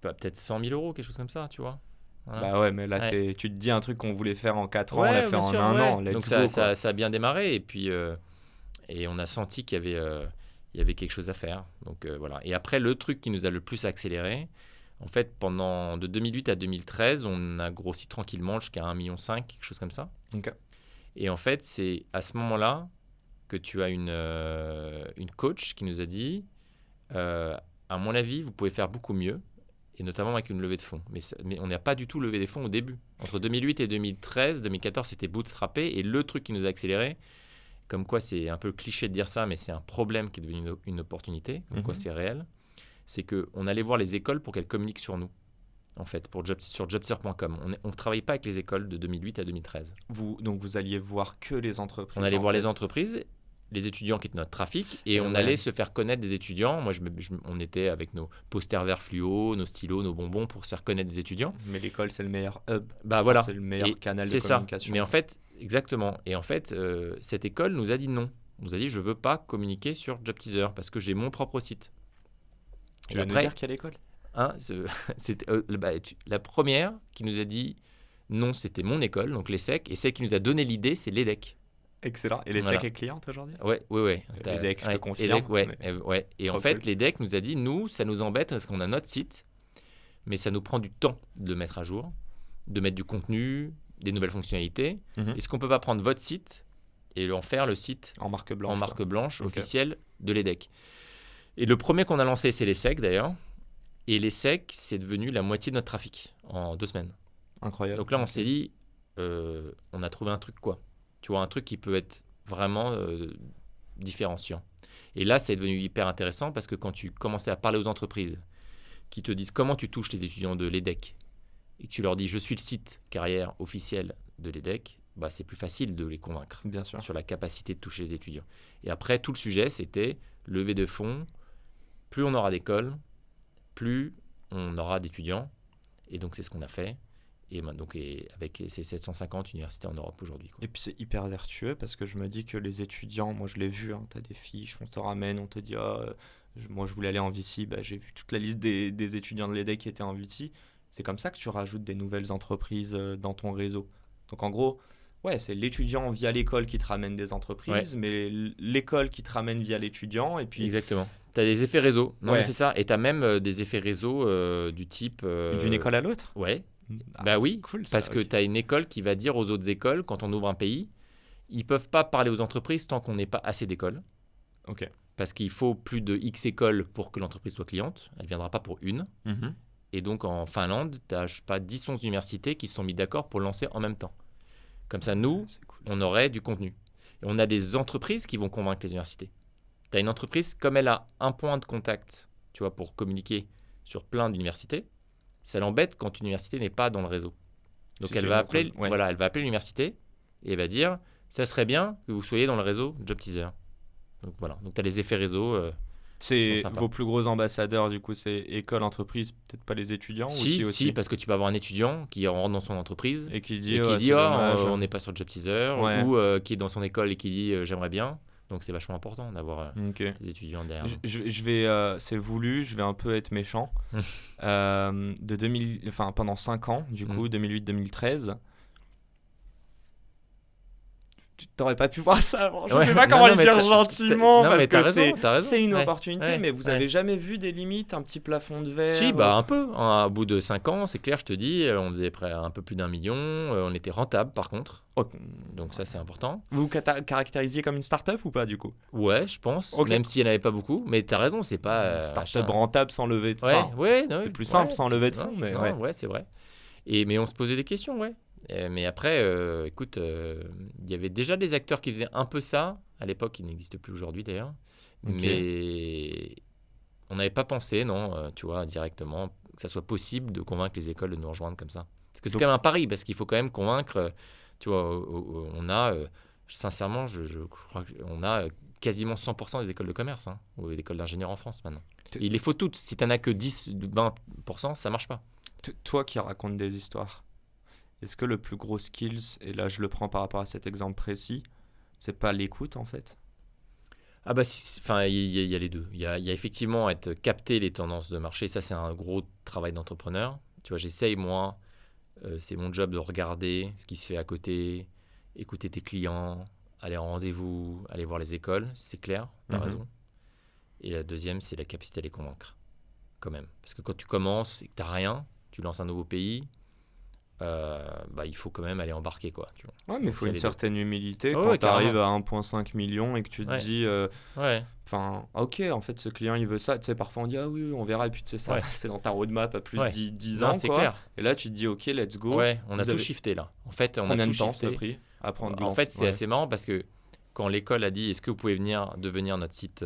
[SPEAKER 2] Peut-être 100 000 €, quelque chose comme ça, tu vois. Voilà.
[SPEAKER 1] Bah ouais, mais là, tu te dis un truc qu'on voulait faire en 4 ans, on l'a fait en 1 an.
[SPEAKER 2] Donc, ça a bien démarré. Et puis, et on a senti qu'il y avait quelque chose à faire. Donc, voilà. Et après, le truc qui nous a le plus accéléré, en fait, de 2008 à 2013, on a grossi tranquillement jusqu'à 1,5 million, quelque chose comme ça.
[SPEAKER 1] Okay.
[SPEAKER 2] Et en fait, c'est à ce moment-là que tu as une coach qui nous a dit, à mon avis, vous pouvez faire beaucoup mieux, et notamment avec une levée de fonds. Mais on n'a pas du tout levé des fonds au début. Entre 2008 et 2013, 2014, c'était bootstrappé, et le truc qui nous a accéléré, comme quoi c'est un peu cliché de dire ça, mais c'est un problème qui est devenu une opportunité, comme quoi c'est réel, c'est qu'on allait voir les écoles pour qu'elles communiquent sur nous. En fait, sur jobteaser.com. On ne travaillait pas avec les écoles de 2008 à 2013.
[SPEAKER 1] Donc vous alliez voir que les entreprises?
[SPEAKER 2] On allait voir les entreprises, les étudiants qui étaient notre trafic, et on allait se faire connaître des étudiants. Moi, on était avec nos posters verts fluo, nos stylos, nos bonbons pour se faire connaître des étudiants.
[SPEAKER 1] Mais l'école, c'est le meilleur hub.
[SPEAKER 2] Voilà.
[SPEAKER 1] C'est le meilleur canal de communication.
[SPEAKER 2] C'est ça. Mais en fait, exactement. Et en fait, cette école nous a dit non. On nous a dit, je ne veux pas communiquer sur JobTeaser parce que j'ai mon propre site.
[SPEAKER 1] Tu vas nous dire quelle école?
[SPEAKER 2] C'était la première qui nous a dit non, c'était mon école, donc l'ESSEC, et celle qui nous a donné l'idée, c'est l'EDEC.
[SPEAKER 1] Excellent. Et l'ESSEC est cliente aujourd'hui?
[SPEAKER 2] Oui.
[SPEAKER 1] L'EDEC, je te confirme.
[SPEAKER 2] Et en fait, l'EDEC nous a dit, nous, ça nous embête parce qu'on a notre site, mais ça nous prend du temps de le mettre à jour, de mettre du contenu, des nouvelles fonctionnalités. Est-ce qu'on ne peut pas prendre votre site et en faire le site
[SPEAKER 1] en marque blanche,
[SPEAKER 2] officielle de l'EDEC? Et le premier qu'on a lancé, c'est l'ESSEC d'ailleurs. Et l'ESSEC, c'est devenu la moitié de notre trafic en 2 semaines.
[SPEAKER 1] Incroyable.
[SPEAKER 2] Donc là, on s'est dit, on a trouvé un truc quoi. Tu vois, un truc qui peut être vraiment différenciant. Et là, c'est devenu hyper intéressant parce que quand tu commençais à parler aux entreprises qui te disent comment tu touches les étudiants de l'EDEC et que tu leur dis je suis le site carrière officiel de l'EDEC, bah, c'est plus facile de les convaincre.
[SPEAKER 1] Bien sûr.
[SPEAKER 2] Sur la capacité de toucher les étudiants. Et après, tout le sujet, c'était lever de fonds. Plus on aura d'écoles, plus on aura d'étudiants. Et donc, c'est ce qu'on a fait. Et avec ces 750 universités en Europe aujourd'hui.
[SPEAKER 1] Et puis, c'est hyper vertueux parce que je me dis que les étudiants, moi, je l'ai vu, tu as des fiches, on te ramène, on te dit moi, je voulais aller en VC. Bah, j'ai vu toute la liste des étudiants de l'EDEC qui étaient en VC. C'est comme ça que tu rajoutes des nouvelles entreprises dans ton réseau. Donc, en gros, ouais, c'est l'étudiant via l'école qui te ramène des entreprises, mais l'école qui te ramène via l'étudiant. Et puis...
[SPEAKER 2] Exactement. Tu as des effets réseau. Non, mais c'est ça. Et tu as même des effets réseau du type...
[SPEAKER 1] D'une école à l'autre?
[SPEAKER 2] Ouais. Oui,
[SPEAKER 1] cool,
[SPEAKER 2] parce que tu as une école qui va dire aux autres écoles, quand on ouvre un pays, ils ne peuvent pas parler aux entreprises tant qu'on n'est pas assez d'écoles.
[SPEAKER 1] Ok.
[SPEAKER 2] Parce qu'il faut plus de X écoles pour que l'entreprise soit cliente. Elle ne viendra pas pour une. Et donc, en Finlande, tu as, 10-11 universités qui se sont mis d'accord pour lancer en même temps. Comme ça, nous, on aurait du contenu. Et on a des entreprises qui vont convaincre les universités. Tu as une entreprise, comme elle a un point de contact, tu vois, pour communiquer sur plein d'universités, ça l'embête quand une université n'est pas dans le réseau. Donc, elle va appeler l'université et elle va dire, ça serait bien que vous soyez dans le réseau JobTeaser. Donc, voilà. Donc, tu as les effets réseau.
[SPEAKER 1] C'est vos plus gros ambassadeurs, du coup, c'est école, entreprise, peut-être pas les étudiants
[SPEAKER 2] aussi, parce que tu peux avoir un étudiant qui rentre dans son entreprise
[SPEAKER 1] et qui dit
[SPEAKER 2] on n'est pas sur JobTeaser, ou qui est dans son école et qui dit j'aimerais bien. Donc c'est vachement important d'avoir des étudiants derrière.
[SPEAKER 1] Je vais, c'est voulu, je vais un peu être méchant. Pendant 5 ans, du coup, 2008-2013, tu t'aurais pas pu voir ça avant. Je
[SPEAKER 2] Ouais,
[SPEAKER 1] sais pas
[SPEAKER 2] non,
[SPEAKER 1] comment
[SPEAKER 2] non,
[SPEAKER 1] le
[SPEAKER 2] mais
[SPEAKER 1] dire
[SPEAKER 2] t'as-
[SPEAKER 1] gentiment,
[SPEAKER 2] non,
[SPEAKER 1] parce
[SPEAKER 2] mais t'as
[SPEAKER 1] que
[SPEAKER 2] raison, t'as raison.
[SPEAKER 1] c'est une
[SPEAKER 2] Ouais,
[SPEAKER 1] opportunité,
[SPEAKER 2] ouais,
[SPEAKER 1] mais vous
[SPEAKER 2] ouais.
[SPEAKER 1] avez jamais vu des limites, un petit plafond de
[SPEAKER 2] Si,
[SPEAKER 1] verre
[SPEAKER 2] bah un peu. Hein, au bout de 5 ans, c'est clair, je te dis, on faisait près un peu plus d'1 million. On était rentable par contre.
[SPEAKER 1] Oh,
[SPEAKER 2] Donc ça, c'est important.
[SPEAKER 1] vous vous caractérisiez comme une start-up ou pas du coup?
[SPEAKER 2] Ouais, je pense.
[SPEAKER 1] Ok.
[SPEAKER 2] Même s'il n'y en avait pas beaucoup. Mais t'as raison, c'est pas.
[SPEAKER 1] Start-up
[SPEAKER 2] machin.
[SPEAKER 1] rentable sans lever de
[SPEAKER 2] Ouais,
[SPEAKER 1] fonds.
[SPEAKER 2] ouais, non,
[SPEAKER 1] C'est plus simple sans lever de
[SPEAKER 2] non,
[SPEAKER 1] fonds, mais
[SPEAKER 2] non,
[SPEAKER 1] ouais.
[SPEAKER 2] ouais, c'est vrai. Mais on se posait des questions, ouais. Mais après, écoute, il y avait déjà des acteurs qui faisaient un peu ça. À l'époque, il n'existe plus aujourd'hui d'ailleurs.
[SPEAKER 1] Ok.
[SPEAKER 2] Mais on n'avait pas pensé, non, tu vois, directement, que ça soit possible de convaincre les écoles de nous rejoindre comme ça. Parce que c'est
[SPEAKER 1] Donc-
[SPEAKER 2] quand même un pari, parce qu'il faut quand même convaincre, tu vois, on a, sincèrement, je crois qu'on a quasiment 100% des écoles de commerce, hein, ou des écoles d'ingénieurs en France maintenant. Il les faut toutes. Si tu n'en as que 10, 20%, ça marche pas.
[SPEAKER 1] Toi qui racontes des histoires, est-ce que le plus gros skills, et là je le prends par rapport à cet exemple précis, c'est pas l'écoute en fait?
[SPEAKER 2] Ah bah, enfin, il y a les deux. Il y a effectivement capter les tendances de marché. Ça, c'est un gros travail d'entrepreneur. Tu vois, j'essaye, moi, c'est mon job de regarder ce qui se fait à côté, écouter tes clients, aller en rendez-vous, aller voir les écoles, c'est clair, tu as raison. Et la deuxième, c'est la capacité à les convaincre, quand même. Parce que quand tu commences et que tu n'as rien, tu lances un nouveau pays, bah, il faut quand même aller embarquer, quoi. Tu vois.
[SPEAKER 1] Ouais, mais il
[SPEAKER 2] Donc,
[SPEAKER 1] faut
[SPEAKER 2] il y a
[SPEAKER 1] une
[SPEAKER 2] les deux.
[SPEAKER 1] certaine humilité
[SPEAKER 2] Ouais,
[SPEAKER 1] quand
[SPEAKER 2] ouais,
[SPEAKER 1] tu arrives
[SPEAKER 2] carrément.
[SPEAKER 1] à 1,5 million et que tu te
[SPEAKER 2] Ouais,
[SPEAKER 1] dis,
[SPEAKER 2] ouais,
[SPEAKER 1] enfin, ok, en fait, ce client il veut ça. Tu sais, parfois on dit, ah oui, on verra, et puis tu sais, ça,
[SPEAKER 2] ouais,
[SPEAKER 1] c'est dans ta roadmap à plus
[SPEAKER 2] ouais.
[SPEAKER 1] 10
[SPEAKER 2] Non,
[SPEAKER 1] ans,
[SPEAKER 2] c'est
[SPEAKER 1] quoi.
[SPEAKER 2] clair.
[SPEAKER 1] Et là, tu te dis, ok, let's go.
[SPEAKER 2] Ouais, on a
[SPEAKER 1] Vous
[SPEAKER 2] tout
[SPEAKER 1] avez
[SPEAKER 2] shifté, là. En fait, on a
[SPEAKER 1] combien
[SPEAKER 2] tout
[SPEAKER 1] de temps ça a
[SPEAKER 2] shifté.
[SPEAKER 1] pris à prendre
[SPEAKER 2] En fait, c'est
[SPEAKER 1] ouais.
[SPEAKER 2] assez marrant parce que quand l'école a dit est-ce que vous pouvez devenir notre site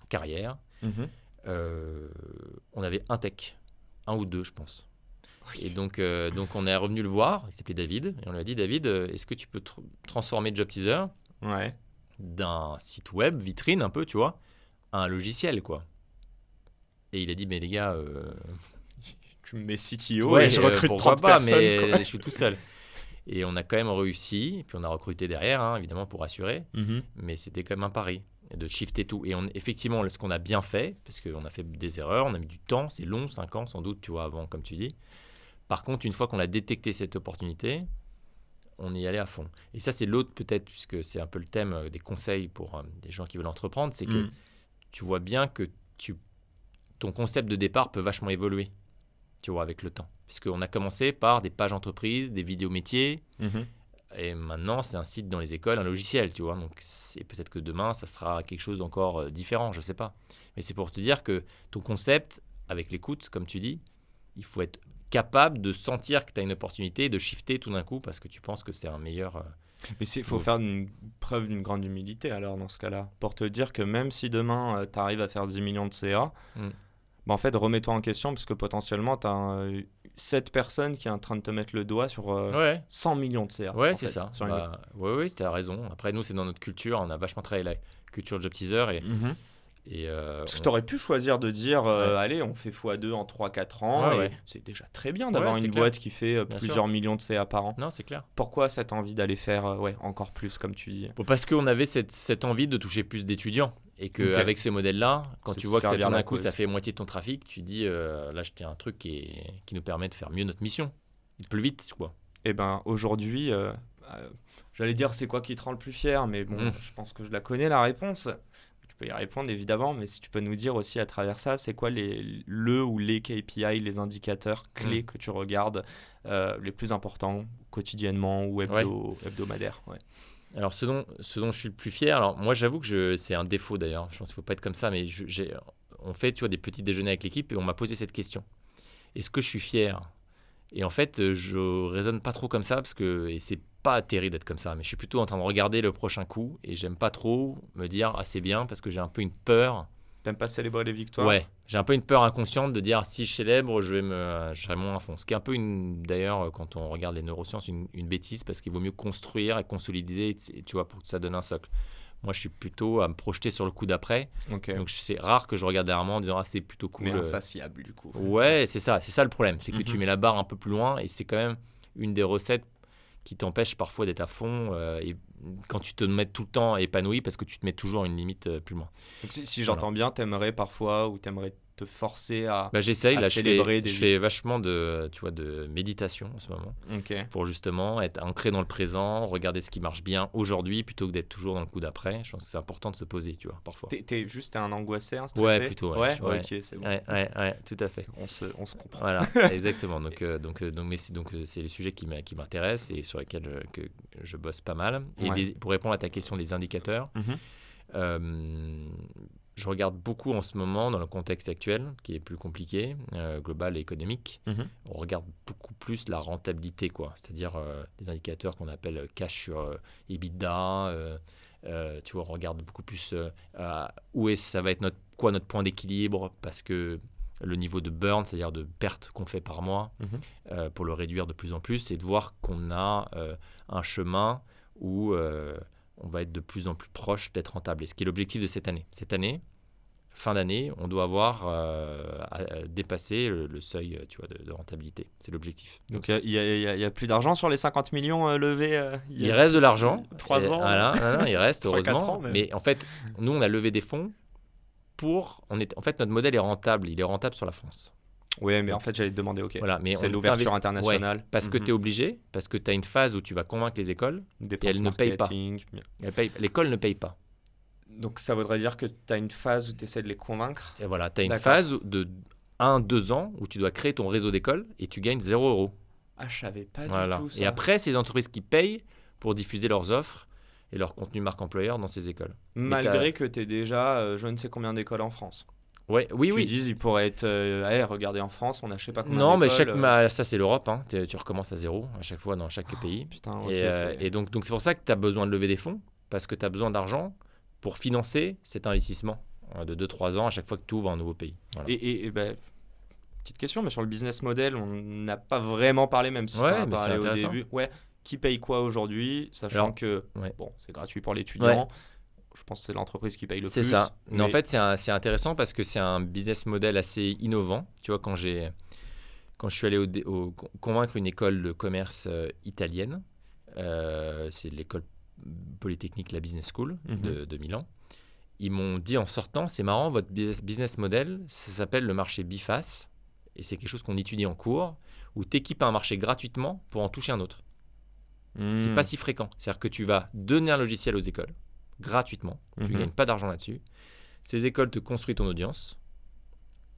[SPEAKER 2] carrière,
[SPEAKER 1] Mhm.
[SPEAKER 2] on avait un tech, un ou deux, je pense. Et donc on est revenu le voir, il s'appelait David, et on lui a dit David, est-ce que tu peux transformer Job Teaser
[SPEAKER 1] Ouais.
[SPEAKER 2] d'un site web, vitrine un peu, tu vois, à un logiciel, quoi. Et il a dit mais les gars,
[SPEAKER 1] Tu me mets CTO
[SPEAKER 2] ouais,
[SPEAKER 1] et je recrute
[SPEAKER 2] pourquoi
[SPEAKER 1] 30
[SPEAKER 2] pas,
[SPEAKER 1] personnes,
[SPEAKER 2] mais
[SPEAKER 1] quoi.
[SPEAKER 2] je suis tout seul. Et on a quand même réussi, et puis on a recruté derrière, hein, évidemment, pour assurer.
[SPEAKER 1] Mhm.
[SPEAKER 2] Mais c'était quand même un pari de shifter tout. Et effectivement, ce qu'on a bien fait, parce qu'on a fait des erreurs, on a mis du temps, c'est long, 5 ans sans doute, tu vois, avant, comme tu dis. Par contre, une fois qu'on a détecté cette opportunité, on y allait à fond. Et ça, c'est l'autre peut-être, puisque c'est un peu le thème des conseils pour des gens qui veulent entreprendre, c'est que tu vois bien que ton concept de départ peut vachement évoluer, tu vois, avec le temps. Puisqu'on a commencé par des pages entreprises, des vidéos métiers,
[SPEAKER 1] Mhm.
[SPEAKER 2] et maintenant, c'est un site dans les écoles, un logiciel, tu vois. Donc, peut-être que demain, ça sera quelque chose d'encore différent, je ne sais pas. Mais c'est pour te dire que ton concept, avec l'écoute, comme tu dis, il faut être capable de sentir que tu as une opportunité et de shifter tout d'un coup parce que tu penses que c'est un meilleur...
[SPEAKER 1] Mais il faut faire une preuve d'une grande humilité alors dans ce cas-là. Pour te dire que même si demain tu arrives à faire 10 millions de CA, bah, en fait remets-toi en question parce que potentiellement tu as 7 personnes qui est en train de te mettre le doigt sur
[SPEAKER 2] Ouais,
[SPEAKER 1] 100 millions de CA.
[SPEAKER 2] ouais,
[SPEAKER 1] en
[SPEAKER 2] c'est
[SPEAKER 1] fait,
[SPEAKER 2] ça.
[SPEAKER 1] sur une-
[SPEAKER 2] Bah, ouais, tu as raison. Après, nous, c'est dans notre culture. On a vachement travaillé la culture Job Teaser
[SPEAKER 1] Mhm.
[SPEAKER 2] et
[SPEAKER 1] Parce que tu aurais pu choisir de dire
[SPEAKER 2] Ouais.
[SPEAKER 1] allez, on fait x2 en 3-4 ans
[SPEAKER 2] Ouais,
[SPEAKER 1] et
[SPEAKER 2] ouais.
[SPEAKER 1] c'est déjà très bien d'avoir
[SPEAKER 2] Ouais, c'est
[SPEAKER 1] une
[SPEAKER 2] clair.
[SPEAKER 1] boîte qui fait
[SPEAKER 2] Bien
[SPEAKER 1] plusieurs
[SPEAKER 2] sûr.
[SPEAKER 1] millions de CA par an.
[SPEAKER 2] Non, c'est clair.
[SPEAKER 1] Pourquoi cette envie d'aller faire encore plus comme tu dis?
[SPEAKER 2] Bon, parce qu'on avait cette envie de toucher plus d'étudiants. Et qu'avec ce modèle-là, quand
[SPEAKER 1] C'est
[SPEAKER 2] tu vois que ça,
[SPEAKER 1] servir
[SPEAKER 2] tout
[SPEAKER 1] la
[SPEAKER 2] d'un coup,
[SPEAKER 1] cause.
[SPEAKER 2] ça fait moitié de ton trafic, tu dis, là, je tiens un truc qui nous permet de faire mieux notre mission. Plus vite, quoi.
[SPEAKER 1] Eh ben aujourd'hui, j'allais dire c'est quoi qui te rend le plus fier, mais bon,
[SPEAKER 2] Mm.
[SPEAKER 1] je pense que je la connais la réponse. Tu peux y répondre évidemment, mais si tu peux nous dire aussi à travers ça, c'est quoi ou les KPI, les indicateurs clés que tu regardes les plus importants quotidiennement ou hebdomadaires. Ouais.
[SPEAKER 2] Alors, ce dont je suis le plus fier, alors moi, j'avoue que c'est un défaut d'ailleurs, je pense qu'il ne faut pas être comme ça, mais on fait, tu vois, des petits déjeuners avec l'équipe et on m'a posé cette question. Est-ce que je suis fier? Et en fait, je raisonne pas trop comme ça et c'est pas terrible d'être comme ça, mais je suis plutôt en train de regarder le prochain coup et j'aime pas trop me dire ah c'est bien parce que j'ai un peu une peur.
[SPEAKER 1] T'aimes pas célébrer les victoires?
[SPEAKER 2] Ouais, j'ai un peu une peur inconsciente de dire si je célèbre, je serai moins à fond. Ce qui est un peu d'ailleurs quand on regarde les neurosciences une bêtise parce qu'il vaut mieux construire et consolider, tu vois, pour que ça donne un socle. Moi, je suis plutôt à me projeter sur le coup d'après.
[SPEAKER 1] Ok.
[SPEAKER 2] Donc, c'est rare que je regarde derrière moi en disant ah c'est plutôt cool.
[SPEAKER 1] Mais insatiable du coup.
[SPEAKER 2] Ouais, c'est ça le problème, c'est que tu
[SPEAKER 1] Mhm.
[SPEAKER 2] mets la barre un peu plus loin et c'est quand même une des recettes qui t'empêche parfois d'être à fond et quand tu te mets tout le temps épanoui parce que tu te mets toujours une limite plus loin.
[SPEAKER 1] Donc, si j'entends bien, t'aimerais parfois ou t'aimerais te forcer à,
[SPEAKER 2] J'essaye,
[SPEAKER 1] à
[SPEAKER 2] là,
[SPEAKER 1] célébrer
[SPEAKER 2] je fais vachement de méditation en ce moment. Pour justement être ancré dans le présent, regarder ce qui marche bien aujourd'hui plutôt que d'être toujours dans le coup d'après. Je pense que c'est important de se poser, tu vois, parfois.
[SPEAKER 1] T'es un angoissé, un stressé?
[SPEAKER 2] Ouais, plutôt. Ouais.
[SPEAKER 1] Ok, c'est bon.
[SPEAKER 2] Ouais, tout à fait.
[SPEAKER 1] On se comprend.
[SPEAKER 2] Voilà, exactement. Donc, c'est les sujets qui m'intéressent et sur lesquels que je bosse pas mal. Et pour répondre à ta question des indicateurs, je regarde beaucoup en ce moment, dans le contexte actuel, qui est plus compliqué, global et économique, on regarde beaucoup plus la rentabilité, quoi. C'est-à-dire des indicateurs qu'on appelle cash sur EBITDA. Tu vois, on regarde beaucoup plus où ça va être notre point d'équilibre, parce que le niveau de burn, c'est-à-dire de perte qu'on fait par mois, pour le réduire de plus en plus, et de voir qu'on a un chemin où on va être de plus en plus proche d'être rentable. Et ce qui est l'objectif de cette année. Cette année, fin d'année, on doit avoir dépassé le seuil, tu vois, de rentabilité. C'est l'objectif.
[SPEAKER 1] Donc il y a plus d'argent sur les 50 millions levés
[SPEAKER 2] il reste de l'argent.
[SPEAKER 1] 3 ans.
[SPEAKER 2] Voilà, non, il reste,
[SPEAKER 1] 3,
[SPEAKER 2] heureusement.
[SPEAKER 1] Ans,
[SPEAKER 2] mais en fait, nous, on a levé des fonds en fait, notre modèle est rentable. Il est rentable sur la France.
[SPEAKER 1] Oui, mais en fait, j'allais te demander,
[SPEAKER 2] voilà, mais
[SPEAKER 1] c'est l'ouverture internationale.
[SPEAKER 2] Ouais, parce que tu es obligé, parce que tu as une phase où tu vas convaincre les écoles et elles ne payent pas. L'école ne paye pas.
[SPEAKER 1] Donc ça voudrait dire que tu as une phase où tu essaies de les convaincre.
[SPEAKER 2] Et voilà, tu as une phase de 1-2 ans où tu dois créer ton réseau d'écoles et tu gagnes 0 €.
[SPEAKER 1] Ah, je savais pas du tout ça.
[SPEAKER 2] Et après, c'est les entreprises qui payent pour diffuser leurs offres et leur contenu marque employeur dans ces écoles.
[SPEAKER 1] Malgré que tu aies déjà je ne sais combien d'écoles en France.
[SPEAKER 2] Oui.
[SPEAKER 1] Tu dis, ils pourraient être. Regardez en France, on a je sais pas combien
[SPEAKER 2] d'écoles.
[SPEAKER 1] Non,
[SPEAKER 2] mais ça, c'est l'Europe. Hein. Tu recommences à zéro à chaque fois dans chaque pays.
[SPEAKER 1] Putain,
[SPEAKER 2] et donc, c'est pour ça que tu as besoin de lever des fonds, parce que tu as besoin d'argent pour financer cet investissement de 2-3 ans à chaque fois que tu ouvres un nouveau pays. Voilà.
[SPEAKER 1] Et petite question, mais sur le business model, on n'a pas vraiment parlé, même si tu en as parlé au début. Qui paye quoi aujourd'hui, sachant que bon, c'est gratuit pour l'étudiant. Je pense que c'est l'entreprise qui paye le plus.
[SPEAKER 2] C'est ça. Mais en fait, c'est intéressant parce que c'est un business model assez innovant. Tu vois, quand je suis allé convaincre une école de commerce italienne, c'est l'école polytechnique, la Business School de Milan, ils m'ont dit en sortant, c'est marrant, votre business model, ça s'appelle le marché biface, et c'est quelque chose qu'on étudie en cours, où tu équipes un marché gratuitement pour en toucher un autre. C'est pas si fréquent. C'est-à-dire que tu vas donner un logiciel aux écoles, gratuitement, tu ne gagnes pas d'argent là-dessus. Ces écoles te construisent ton audience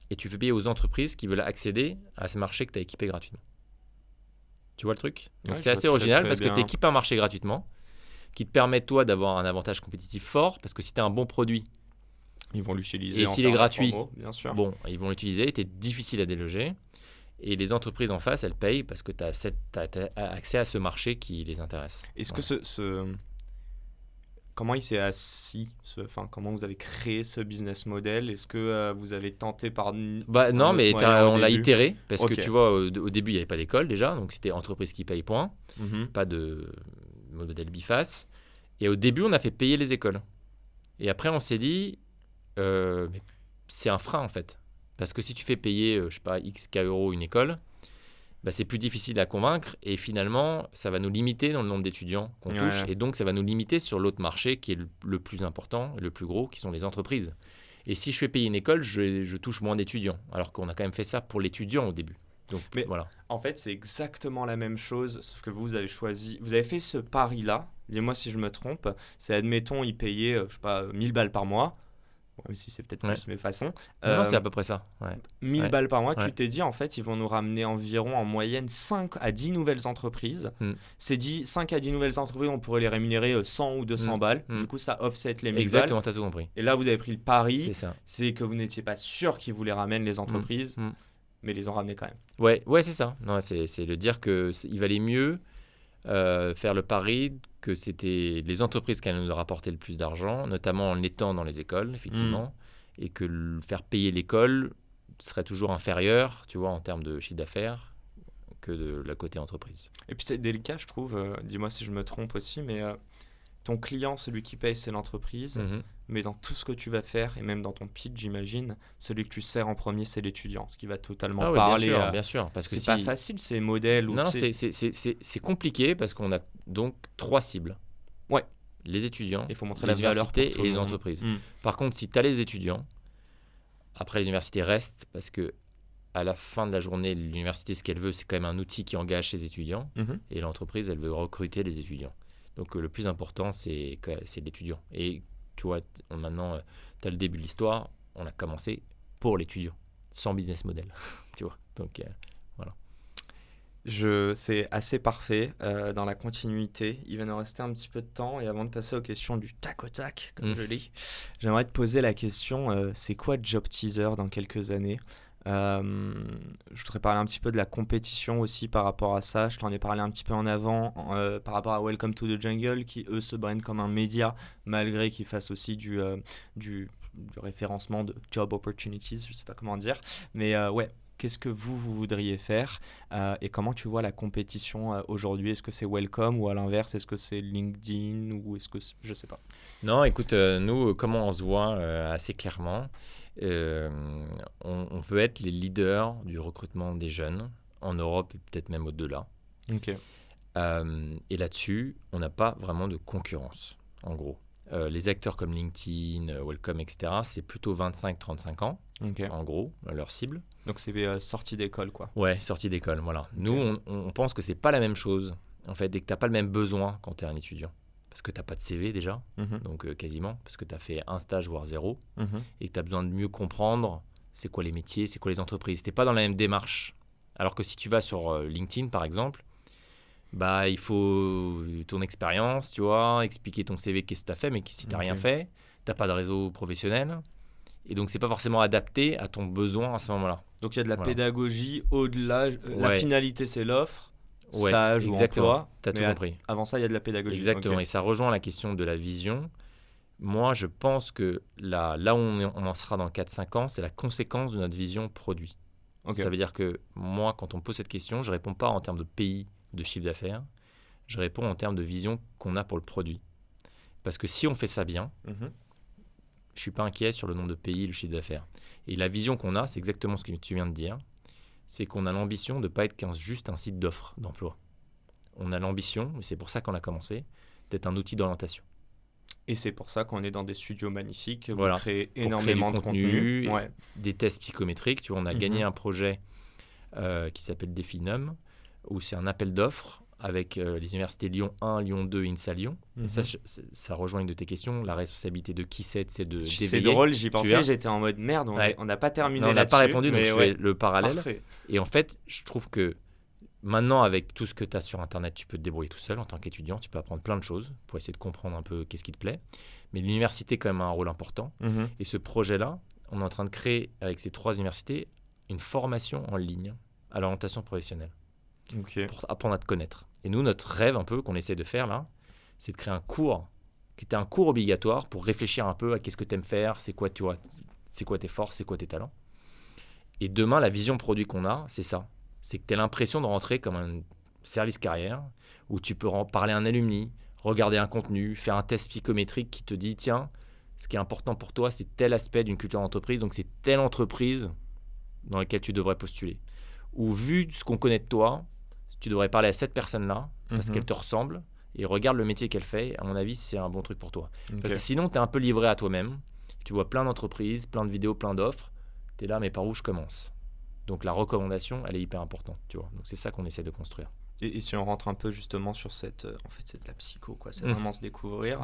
[SPEAKER 2] et tu fais payer aux entreprises qui veulent accéder à ce marché que tu as équipé gratuitement. Tu vois le truc? Donc c'est assez original parce que tu équipes un marché gratuitement qui te permet toi d'avoir un avantage compétitif fort, parce que si tu as un bon produit,
[SPEAKER 1] ils vont l'utiliser.
[SPEAKER 2] Et s'il est gratuit,
[SPEAKER 1] bien sûr.
[SPEAKER 2] Bon, ils vont l'utiliser, tu es difficile à déloger. Et les entreprises en face, elles payent parce que tu as accès à ce marché qui les intéresse.
[SPEAKER 1] Est-ce que comment il s'est assis comment vous avez créé ce business model? Est-ce que vous avez tenté par
[SPEAKER 2] non, mais on l'a itéré parce que tu vois, au début, il n'y avait pas d'école déjà, donc c'était entreprise qui paye point, pas de modèle biface. Et au début, on a fait payer les écoles. Et après, on s'est dit, mais c'est un frein en fait. Parce que si tu fais payer, je sais pas, X € une école, c'est plus difficile à convaincre et finalement, ça va nous limiter dans le nombre d'étudiants qu'on touche. Et donc, ça va nous limiter sur l'autre marché qui est le plus important, le plus gros, qui sont les entreprises. Et si je fais payer une école, je touche moins d'étudiants, alors qu'on a quand même fait ça pour l'étudiant au début. Donc, voilà.
[SPEAKER 1] En fait, c'est exactement la même chose, sauf que vous avez fait ce pari-là, dis-moi si je me trompe, c'est admettons, ils payaient, je sais pas, 1000 balles par mois. Même si c'est peut-être plus mes façons.
[SPEAKER 2] Non, c'est à peu près ça.
[SPEAKER 1] 1000 balles par mois, tu t'es dit, en fait, ils vont nous ramener environ en moyenne 5 à 10 nouvelles entreprises. C'est 5 à 10 nouvelles entreprises, on pourrait les rémunérer 100 ou 200 balles. Du coup, ça offset les 1000
[SPEAKER 2] Exactement, tu as tout compris.
[SPEAKER 1] Et là, vous avez pris le pari, c'est que vous n'étiez pas sûr qu'ils vous les ramènent, les entreprises, mais ils les ont ramenés quand même.
[SPEAKER 2] Ouais, c'est ça. Non, c'est le dire qu'il valait mieux faire le pari que c'était les entreprises qui allaient nous rapporter le plus d'argent, notamment en étant dans les écoles, effectivement, et que faire payer l'école serait toujours inférieur, tu vois, en termes de chiffre d'affaires, que de la côté entreprise.
[SPEAKER 1] Et puis c'est délicat, je trouve, dis-moi si je me trompe aussi, mais ton client, celui qui paye, c'est l'entreprise, mais dans tout ce que tu vas faire, et même dans ton pitch, j'imagine, celui que tu sers en premier, c'est l'étudiant, ce qui va totalement parler.
[SPEAKER 2] Bien sûr, parce que
[SPEAKER 1] c'est pas facile ces modèles.
[SPEAKER 2] Non, c'est compliqué parce qu'on a donc 3 cibles.
[SPEAKER 1] Ouais.
[SPEAKER 2] Les étudiants,
[SPEAKER 1] il faut montrer
[SPEAKER 2] les
[SPEAKER 1] la valeur
[SPEAKER 2] universités et les entreprises. Par contre, si tu as les étudiants, Après, l'université reste parce que à la fin de la journée, l'université, ce qu'elle veut, c'est quand même un outil qui engage ses étudiants. Et l'entreprise, elle veut recruter les étudiants. Donc, le plus important, c'est l'étudiant. Et tu vois, maintenant, tu as le début de l'histoire. On a commencé pour l'étudiant, sans business model. Tu vois, donc voilà.
[SPEAKER 1] C'est assez parfait dans la continuité. Il va nous rester un petit peu de temps et avant de passer aux questions du tac au tac, comme je dis, j'aimerais te poser la question, c'est quoi Job Teaser dans quelques années? Je voudrais parler un petit peu de la compétition aussi par rapport à ça. Je t'en ai parlé un petit peu en avant par rapport à Welcome to the Jungle qui eux se brandent comme un média malgré qu'ils fassent aussi du référencement de job opportunities, je sais pas comment dire, mais ouais. Qu'est-ce que vous voudriez faire et comment tu vois la compétition aujourd'hui? Est-ce que c'est Welcome ou à l'inverse, est-ce que c'est LinkedIn ou est-ce que je sais pas?
[SPEAKER 2] Non, écoute, nous, comment on se voit assez clairement, on veut être les leaders du recrutement des jeunes en Europe et peut-être même au-delà.
[SPEAKER 1] Ok.
[SPEAKER 2] Et là-dessus, on n'a pas vraiment de concurrence, en gros. Les acteurs comme LinkedIn, Welcome, etc., c'est plutôt 25-35 ans, en gros, leur cible.
[SPEAKER 1] Donc c'est sortie d'école, quoi.
[SPEAKER 2] Ouais, sortie d'école, voilà. Okay. Nous, on pense que c'est pas la même chose, en fait, et que tu n'as pas le même besoin quand tu es un étudiant. Parce que tu n'as pas de CV déjà, donc quasiment, parce que tu as fait un stage, voire 0, et que tu as besoin de mieux comprendre c'est quoi les métiers, c'est quoi les entreprises. Tu n'es pas dans la même démarche. Alors que si tu vas sur LinkedIn, par exemple, bah, il faut ton expérience, tu vois, expliquer ton CV, qu'est-ce que tu as fait, mais si tu n'as rien fait, tu n'as pas de réseau professionnel. Et donc, ce n'est pas forcément adapté à ton besoin à ce moment-là.
[SPEAKER 1] Donc, il y a de la pédagogie au-delà. La finalité, c'est l'offre, stage ou emploi.
[SPEAKER 2] Tu as tout compris.
[SPEAKER 1] Avant ça, il y a de la pédagogie.
[SPEAKER 2] Exactement. Et ça rejoint la question de la vision. Moi, je pense que là où on en sera dans 4-5 ans, c'est la conséquence de notre vision produit. Ça veut dire que moi, quand on me pose cette question, je ne réponds pas en termes de pays, de chiffre d'affaires, je réponds en termes de vision qu'on a pour le produit. Parce que si on fait ça bien, je ne suis pas inquiet sur le nombre de pays et le chiffre d'affaires. Et la vision qu'on a, c'est exactement ce que tu viens de dire, c'est qu'on a l'ambition de ne pas être juste un site d'offres d'emploi. On a l'ambition, et c'est pour ça qu'on a commencé, d'être un outil d'orientation.
[SPEAKER 1] Et c'est pour ça qu'on est dans des studios magnifiques, vous créez énormément de contenu.
[SPEAKER 2] Des tests psychométriques. Tu vois, on a gagné un projet qui s'appelle Définum, où c'est un appel d'offres avec les universités Lyon 1, Lyon 2 et INSA Lyon. Et ça rejoint une de tes questions. La responsabilité de qui c'est d'éveiller.
[SPEAKER 1] C'est drôle, j'y pensais, j'étais en mode merde, on n'a pas terminé là-dessus.
[SPEAKER 2] On n'a pas répondu, donc je fais le parallèle.
[SPEAKER 1] Parfait.
[SPEAKER 2] Et en fait, je trouve que maintenant, avec tout ce que tu as sur Internet, tu peux te débrouiller tout seul en tant qu'étudiant. Tu peux apprendre plein de choses pour essayer de comprendre un peu qu'est-ce qui te plaît. Mais l'université, quand même, a un rôle important. Et ce projet-là, on est en train de créer, avec ces 3 universités, une formation en ligne à l'orientation professionnelle. Pour apprendre à te connaître. Et nous, notre rêve un peu qu'on essaie de faire là, c'est de créer un cours qui était un cours obligatoire pour réfléchir un peu à qu'est-ce que tu aimes faire, c'est quoi tes forces, c'est quoi tes talents. Et demain, la vision produit qu'on a, c'est ça. C'est que tu as l'impression de rentrer comme un service carrière où tu peux parler à un alumni, regarder un contenu, faire un test psychométrique qui te dit tiens, ce qui est important pour toi, c'est tel aspect d'une culture d'entreprise, donc c'est telle entreprise dans laquelle tu devrais postuler. Ou vu ce qu'on connaît de toi, tu devrais parler à cette personne-là parce qu'elle te ressemble et regarde le métier qu'elle fait. À mon avis, c'est un bon truc pour toi. Parce que sinon, tu es un peu livré à toi-même. Tu vois plein d'entreprises, plein de vidéos, plein d'offres. Tu es là, mais par où je commence? Donc la recommandation, elle est hyper importante. Tu vois. Donc c'est ça qu'on essaie de construire.
[SPEAKER 1] Et si on rentre un peu justement sur cette... en fait, c'est de la psycho, quoi. C'est vraiment se découvrir.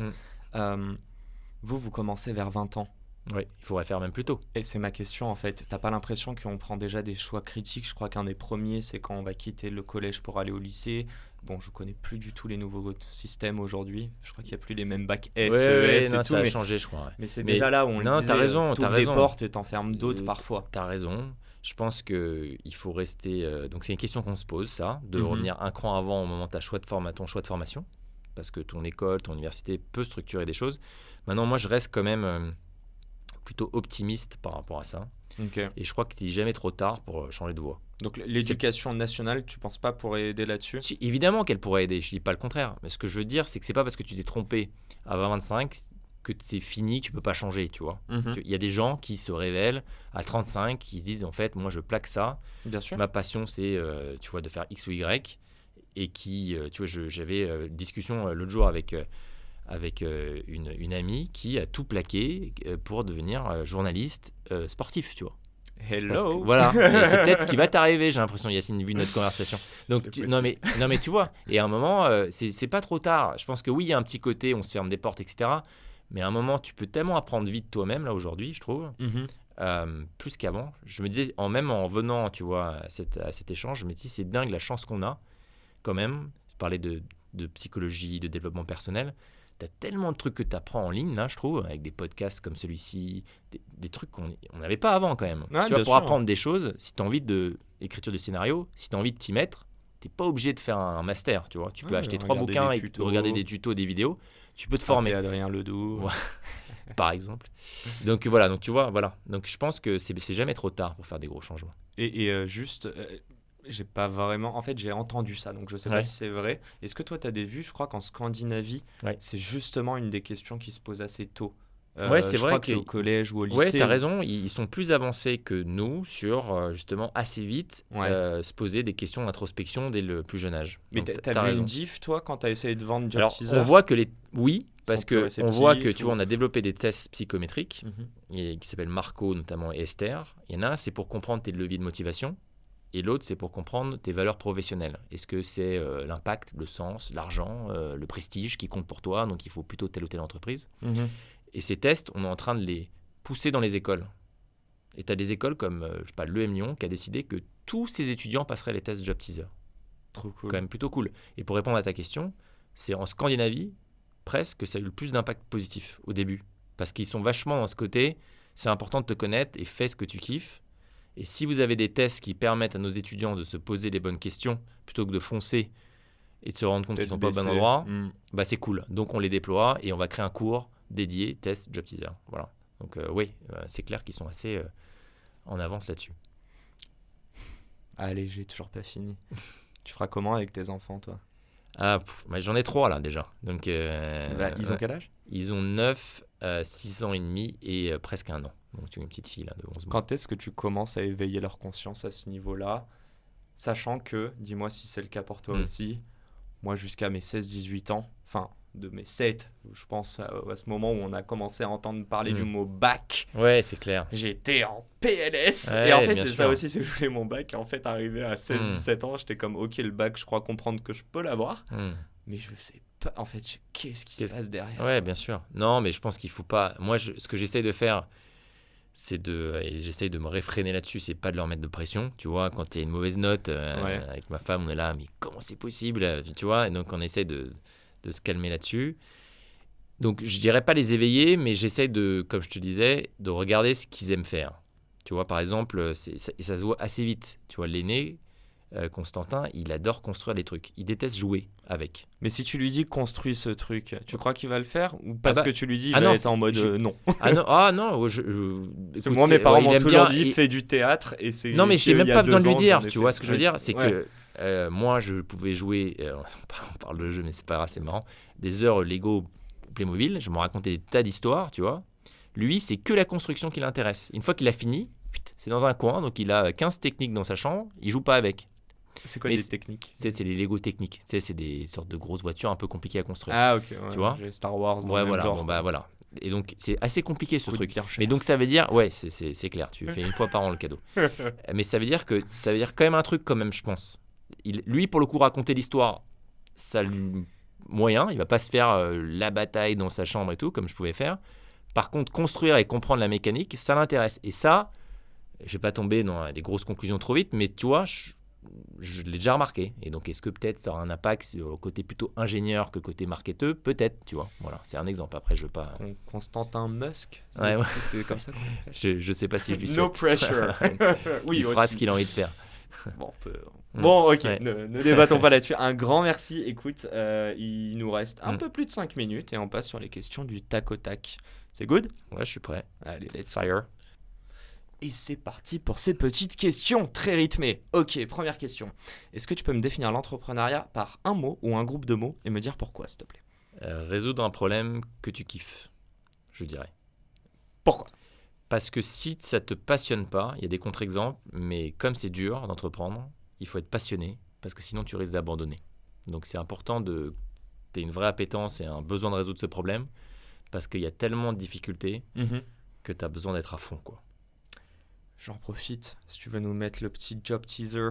[SPEAKER 1] Vous commencez vers 20 ans.
[SPEAKER 2] Oui, il faudrait faire même plus tôt.
[SPEAKER 1] Et c'est ma question en fait. T'as pas l'impression qu'on prend déjà des choix critiques? Je crois qu'un des premiers, c'est quand on va quitter le collège pour aller au lycée. Bon, je connais plus du tout les nouveaux systèmes aujourd'hui. Je crois qu'il n'y a plus les mêmes bacs S, ES et tout.
[SPEAKER 2] Ça a changé, je crois.
[SPEAKER 1] Mais c'est déjà là où on disait, t'ouvres des portes et t'enfermes d'autres parfois.
[SPEAKER 2] T'as raison. Je pense qu'il faut rester... donc c'est une question qu'on se pose, ça, de revenir un cran avant au moment de ton choix de formation. Parce que ton école, ton université peut structurer des choses. Maintenant, moi, je reste quand même... plutôt optimiste par rapport à ça. Et je crois qu'il n'est jamais trop tard pour changer de voie.
[SPEAKER 1] Donc l'éducation nationale, tu ne penses pas pourrait aider là-dessus?
[SPEAKER 2] Évidemment qu'elle pourrait aider, je ne dis pas le contraire. Mais ce que je veux dire, c'est que ce n'est pas parce que tu t'es trompé à 20-25 que c'est fini, tu ne peux pas changer, tu vois. Il y a des gens qui se révèlent à 35, qui se disent, en fait, moi je plaque ça.
[SPEAKER 1] Bien sûr.
[SPEAKER 2] Ma passion, c'est tu vois, de faire X ou Y. Et qui, tu vois, j'avais une discussion l'autre jour avec avec une amie qui a tout plaqué pour devenir journaliste sportif, tu vois.
[SPEAKER 1] Hello.
[SPEAKER 2] Voilà, et c'est peut-être ce qui va t'arriver, j'ai l'impression, Yacine, vu notre conversation. Donc, non mais tu vois, et à un moment, c'est pas trop tard. Je pense que oui, il y a un petit côté, on se ferme des portes, etc. Mais à un moment, tu peux tellement apprendre vite toi-même, là, aujourd'hui, je trouve, plus qu'avant. Je me disais, même en venant, tu vois, à cet échange, je me dis, c'est dingue la chance qu'on a, quand même. Je parlais de psychologie, de développement personnel. Tu as tellement de trucs que tu apprends en ligne, là, je trouve, avec des podcasts comme celui-ci, des trucs qu'on n'avait pas avant, quand même.
[SPEAKER 1] Ouais,
[SPEAKER 2] tu vois, pour
[SPEAKER 1] sûr.
[SPEAKER 2] apprendre des choses, si tu as envie d'écriture de scénario, si tu as envie de t'y mettre, tu n'es pas obligé de faire un master, tu vois. Tu peux acheter 3 bouquins et regarder des tutos, des vidéos. Tu peux te former.
[SPEAKER 1] Adrien Ledoux.
[SPEAKER 2] Ouais. Par exemple. Donc voilà, donc tu vois, voilà. Donc je pense que c'est jamais trop tard pour faire des gros changements.
[SPEAKER 1] Et juste, j'ai pas vraiment. En fait, j'ai entendu ça, donc je sais pas si c'est vrai. Est-ce que toi, tu as des vues? Je crois qu'en Scandinavie, c'est justement une des questions qui se pose assez tôt.
[SPEAKER 2] Ouais, c'est vrai
[SPEAKER 1] que c'est au collège ou au lycée.
[SPEAKER 2] Ouais, t'as raison, ils sont plus avancés que nous sur justement assez vite se poser des questions d'introspection dès le plus jeune âge.
[SPEAKER 1] Mais t'as vu une diff, toi, quand t'as essayé de vendre Job Teaser?
[SPEAKER 2] Alors, on voit que oui, parce que on voit que tu vois, on a développé des tests psychométriques qui s'appellent Marco notamment et Esther. Il y en a un, c'est pour comprendre tes leviers de motivation. Et l'autre, c'est pour comprendre tes valeurs professionnelles. Est-ce que c'est l'impact, le sens, l'argent, le prestige qui compte pour toi? Donc, il faut plutôt telle ou telle entreprise. Et ces tests, on est en train de les pousser dans les écoles. Et tu as des écoles comme l'EM Lyon qui a décidé que tous ses étudiants passeraient les tests Job Teaser.
[SPEAKER 1] Trop cool.
[SPEAKER 2] Quand même plutôt cool. Et pour répondre à ta question, c'est en Scandinavie, presque, que ça a eu le plus d'impact positif au début. Parce qu'ils sont vachement dans ce côté, c'est important de te connaître et fais ce que tu kiffes. Et si vous avez des tests qui permettent à nos étudiants de se poser les bonnes questions, plutôt que de foncer et de se rendre compte qu'ils ne sont pas au bon endroit, bah c'est cool. Donc on les déploie et on va créer un cours dédié test Job Teaser. Voilà. Donc oui, c'est clair qu'ils sont assez en avance là-dessus.
[SPEAKER 1] Allez, j'ai toujours pas fini. Tu feras comment avec tes enfants, toi?
[SPEAKER 2] J'en ai 3 là déjà. Donc,
[SPEAKER 1] ils ont quel âge?
[SPEAKER 2] Ils ont 9, 6 ans et demi et presque 1 an. Donc tu as une petite fille là, de 11 mois.
[SPEAKER 1] Quand est-ce que tu commences à éveiller leur conscience à ce niveau-là? Sachant que, dis-moi si c'est le cas pour toi aussi, moi jusqu'à mes 16-18 ans, enfin de mes 7, je pense à ce moment où on a commencé à entendre parler du mot bac.
[SPEAKER 2] Ouais, c'est clair.
[SPEAKER 1] J'étais en PLS. Et en fait, c'est ça aussi, c'est que je voulais mon bac. Et en fait, arrivé à 16-17 ans, j'étais comme, ok, le bac, je crois comprendre que je peux l'avoir. Mais je sais pas, en fait, qu'est-ce qui se passe derrière.
[SPEAKER 2] Ouais, bien sûr. Non, mais je pense qu'il faut pas... Moi, ce que j'essaye de faire, et j'essaye de me réfréner là-dessus, c'est pas de leur mettre de pression. Tu vois, quand tu as une mauvaise note, avec ma femme, on est là, mais comment c'est possible? Tu vois, et donc on essaie de se calmer là-dessus. Donc je dirais pas les éveiller, mais j'essaie de, comme je te disais, de regarder ce qu'ils aiment faire. Tu vois, par exemple, ça se voit assez vite. Tu vois, l'aîné, Constantin, il adore construire des trucs. Il déteste jouer avec.
[SPEAKER 1] Mais si tu lui dis construis ce truc, tu crois qu'il va le faire? Ou parce que tu lui dis il va être en mode non?
[SPEAKER 2] Non,
[SPEAKER 1] écoute, moi mes parents m'ont toujours dit fais du théâtre et c'est.
[SPEAKER 2] Non, mais j'ai même pas besoin de lui dire. Tu vois ce que je veux dire, c'est que moi je pouvais jouer. On parle de jeu, mais c'est pas grave, c'est marrant. Des heures Lego, Playmobil, je me racontais des tas d'histoires, tu vois. Lui, c'est que la construction qui l'intéresse. Une fois qu'il a fini, c'est dans un coin, donc il a 15 techniques dans sa chambre, il joue pas avec.
[SPEAKER 1] C'est quoi des techniques?
[SPEAKER 2] C'est les Lego techniques. C'est des sortes de grosses voitures un peu compliquées à construire.
[SPEAKER 1] Ah, ok. Ouais,
[SPEAKER 2] tu vois,
[SPEAKER 1] j'ai Star Wars dans
[SPEAKER 2] le
[SPEAKER 1] même
[SPEAKER 2] voilà,
[SPEAKER 1] genre.
[SPEAKER 2] Voilà. Et donc, c'est assez compliqué ce truc. Mais donc, ça veut dire... Ouais, c'est clair. Tu fais une fois par an le cadeau. Mais ça veut dire quand même un truc quand même, je pense. Lui, pour le coup, raconter l'histoire, ça lui... moyen. Il va pas se faire la bataille dans sa chambre et tout, comme je pouvais faire. Par contre, construire et comprendre la mécanique, ça l'intéresse. Et ça, je vais pas tomber dans des grosses conclusions trop vite, mais tu vois, je l'ai déjà remarqué. Et donc, est-ce que peut-être ça aura un impact sur le côté plutôt ingénieur que le côté marketeur? Peut-être, tu vois. Voilà, c'est un exemple. Après, je veux pas...
[SPEAKER 1] Constantin Musk,
[SPEAKER 2] c'est
[SPEAKER 1] comme ça qu'on
[SPEAKER 2] l'appelle. Je sais pas si je lui souhaite.
[SPEAKER 1] No pressure.
[SPEAKER 2] Oui, il fera ce qu'il a envie de faire.
[SPEAKER 1] Bon, ok, ne débattons pas là-dessus. Un grand merci. Écoute, il nous reste un peu plus de 5 minutes et on passe sur les questions du tac au tac. C'est good?
[SPEAKER 2] Ouais, je suis prêt.
[SPEAKER 1] Allez, let's fire. Et c'est parti pour ces petites questions très rythmées. Ok, première question. Est-ce que tu peux me définir l'entrepreneuriat par un mot ou un groupe de mots et me dire pourquoi, s'il te plaît?
[SPEAKER 2] Résoudre un problème que tu kiffes, je dirais.
[SPEAKER 1] Pourquoi?
[SPEAKER 2] Parce que si ça ne te passionne pas, il y a des contre-exemples, mais comme c'est dur d'entreprendre, il faut être passionné, parce que sinon tu risques d'abandonner. Donc c'est important de tu as une vraie appétence et un besoin de résoudre ce problème, parce qu'il y a tellement de difficultés que tu as besoin d'être à fond, quoi.
[SPEAKER 1] J'en profite, si tu veux nous mettre le petit job teaser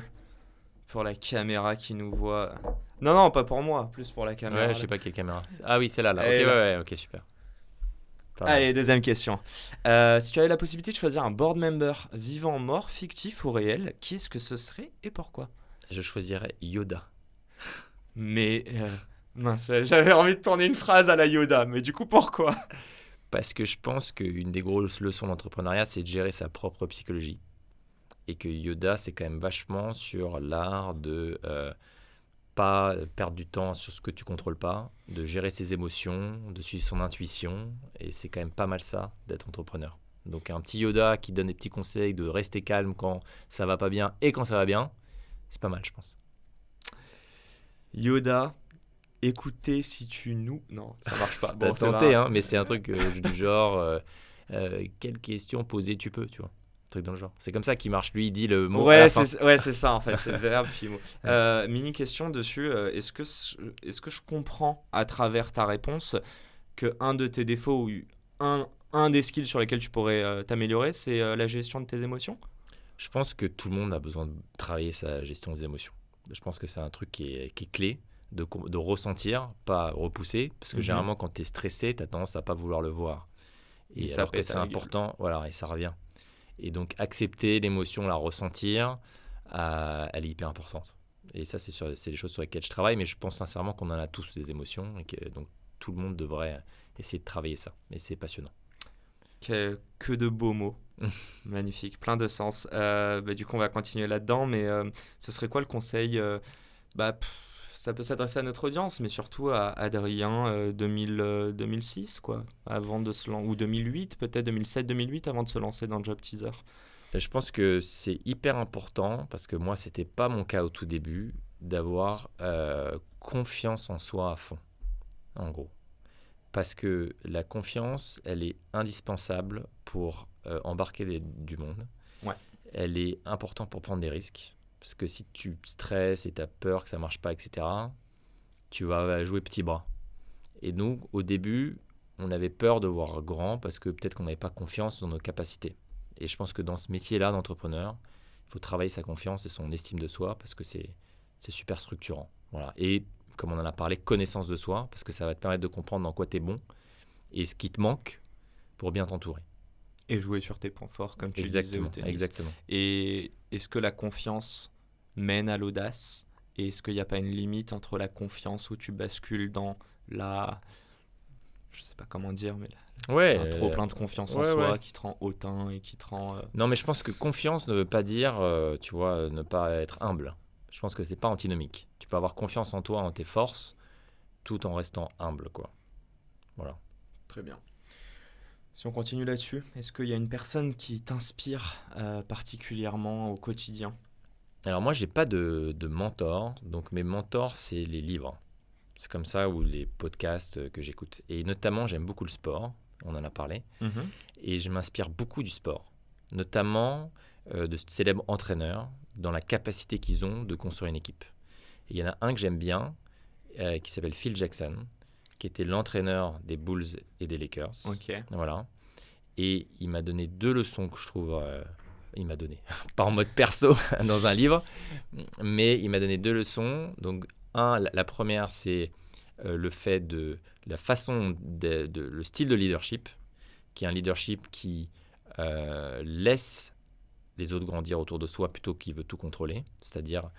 [SPEAKER 1] pour la caméra qui nous voit. Non, pas pour moi, plus pour la caméra.
[SPEAKER 2] Ouais, je sais pas quelle caméra. Ah oui, c'est là.
[SPEAKER 1] Elle est là.
[SPEAKER 2] Ok, super. Pardon.
[SPEAKER 1] Allez, deuxième question. Si tu avais la possibilité de choisir un board member vivant, mort, fictif ou réel, qui est-ce que ce serait et pourquoi ?
[SPEAKER 2] Je choisirais Yoda.
[SPEAKER 1] Mais mince, j'avais envie de tourner une phrase à la Yoda, mais du coup pourquoi ?
[SPEAKER 2] Parce que je pense qu'une des grosses leçons d'entrepreneuriat, c'est de gérer sa propre psychologie. Et que Yoda, c'est quand même vachement sur l'art de pas perdre du temps sur ce que tu contrôles pas, de gérer ses émotions, de suivre son intuition. Et c'est quand même pas mal ça, d'être entrepreneur. Donc un petit Yoda qui donne des petits conseils de rester calme quand ça va pas bien et quand ça va bien, c'est pas mal, je pense.
[SPEAKER 1] Yoda, écoutez si tu nous... Non, ça marche pas.
[SPEAKER 2] Bon, t'as tenté, hein, mais c'est un truc du genre quelle question poser tu peux, tu vois. Un truc dans le genre. C'est comme ça qu'il marche. Lui, il dit le mot à la fin.
[SPEAKER 1] C'est ça en fait, c'est le verbe puis le mot. Mini question dessus, est-ce que je comprends à travers ta réponse que un de tes défauts ou un des skills sur lesquels tu pourrais t'améliorer, c'est la gestion de tes émotions ?
[SPEAKER 2] Je pense que tout le monde a besoin de travailler sa gestion des émotions. Je pense que c'est un truc qui est clé, de ressentir, pas repousser, parce que généralement quand tu es stressé, tu as tendance à pas vouloir le voir. Et alors que c'est important, voilà, et ça revient. Et donc accepter l'émotion, la ressentir, elle est hyper importante. Et ça, c'est des choses sur lesquelles je travaille, mais je pense sincèrement qu'on en a tous des émotions, et que donc tout le monde devrait essayer de travailler ça. Et c'est passionnant.
[SPEAKER 1] Que de beaux mots. Magnifique, plein de sens. Du coup, on va continuer là-dedans, mais ce serait quoi le conseil ça peut s'adresser à notre audience, mais surtout à Adrien 2006, quoi, avant de se lancer, ou 2008, peut-être 2007-2008, avant de se lancer dans Job Teaser.
[SPEAKER 2] Je pense que c'est hyper important, parce que moi, c'était pas mon cas au tout début, d'avoir confiance en soi à fond, en gros. Parce que la confiance, elle est indispensable pour embarquer du monde.
[SPEAKER 1] Ouais.
[SPEAKER 2] Elle est importante pour prendre des risques. Parce que si tu stresses et tu as peur que ça ne marche pas, etc., tu vas jouer petit bras. Et nous, au début, on avait peur de voir grand parce que peut-être qu'on n'avait pas confiance dans nos capacités. Et je pense que dans ce métier-là d'entrepreneur, il faut travailler sa confiance et son estime de soi parce que c'est super structurant. Voilà. Et comme on en a parlé, connaissance de soi, parce que ça va te permettre de comprendre dans quoi tu es bon et ce qui te manque pour bien t'entourer.
[SPEAKER 1] Et jouer sur tes points forts, comme tu disais au tennis.
[SPEAKER 2] Exactement.
[SPEAKER 1] Et est-ce que la confiance mène à l'audace ? Et est-ce qu'il n'y a pas une limite entre la confiance où tu bascules dans la... Je sais pas comment dire, mais un trop plein de confiance en soi qui te rend hautain et qui te rend...
[SPEAKER 2] Non, mais je pense que confiance ne veut pas dire, tu vois, ne pas être humble. Je pense que c'est pas antinomique. Tu peux avoir confiance en toi, en tes forces, tout en restant humble, quoi. Voilà.
[SPEAKER 1] Très bien. Si on continue là-dessus, est-ce qu'il y a une personne qui t'inspire particulièrement au quotidien ?
[SPEAKER 2] Alors moi, j'ai pas de mentor. Donc mes mentors, c'est les livres. C'est comme ça, ou les podcasts que j'écoute. Et notamment, j'aime beaucoup le sport. On en a parlé. Et je m'inspire beaucoup du sport. Notamment de célèbres entraîneurs dans la capacité qu'ils ont de construire une équipe. Et il y en a un que j'aime bien, qui s'appelle Phil Jackson, qui était l'entraîneur des Bulls et des Lakers.
[SPEAKER 1] Okay.
[SPEAKER 2] Voilà. Et il m'a donné 2 leçons que je trouve... il m'a donné, pas en mode perso, dans un livre, mais il m'a donné 2 leçons. Donc, la première, c'est le fait de la façon, le style de leadership, qui est un leadership qui laisse les autres grandir autour de soi plutôt qu'il veut tout contrôler. C'est-à-dire,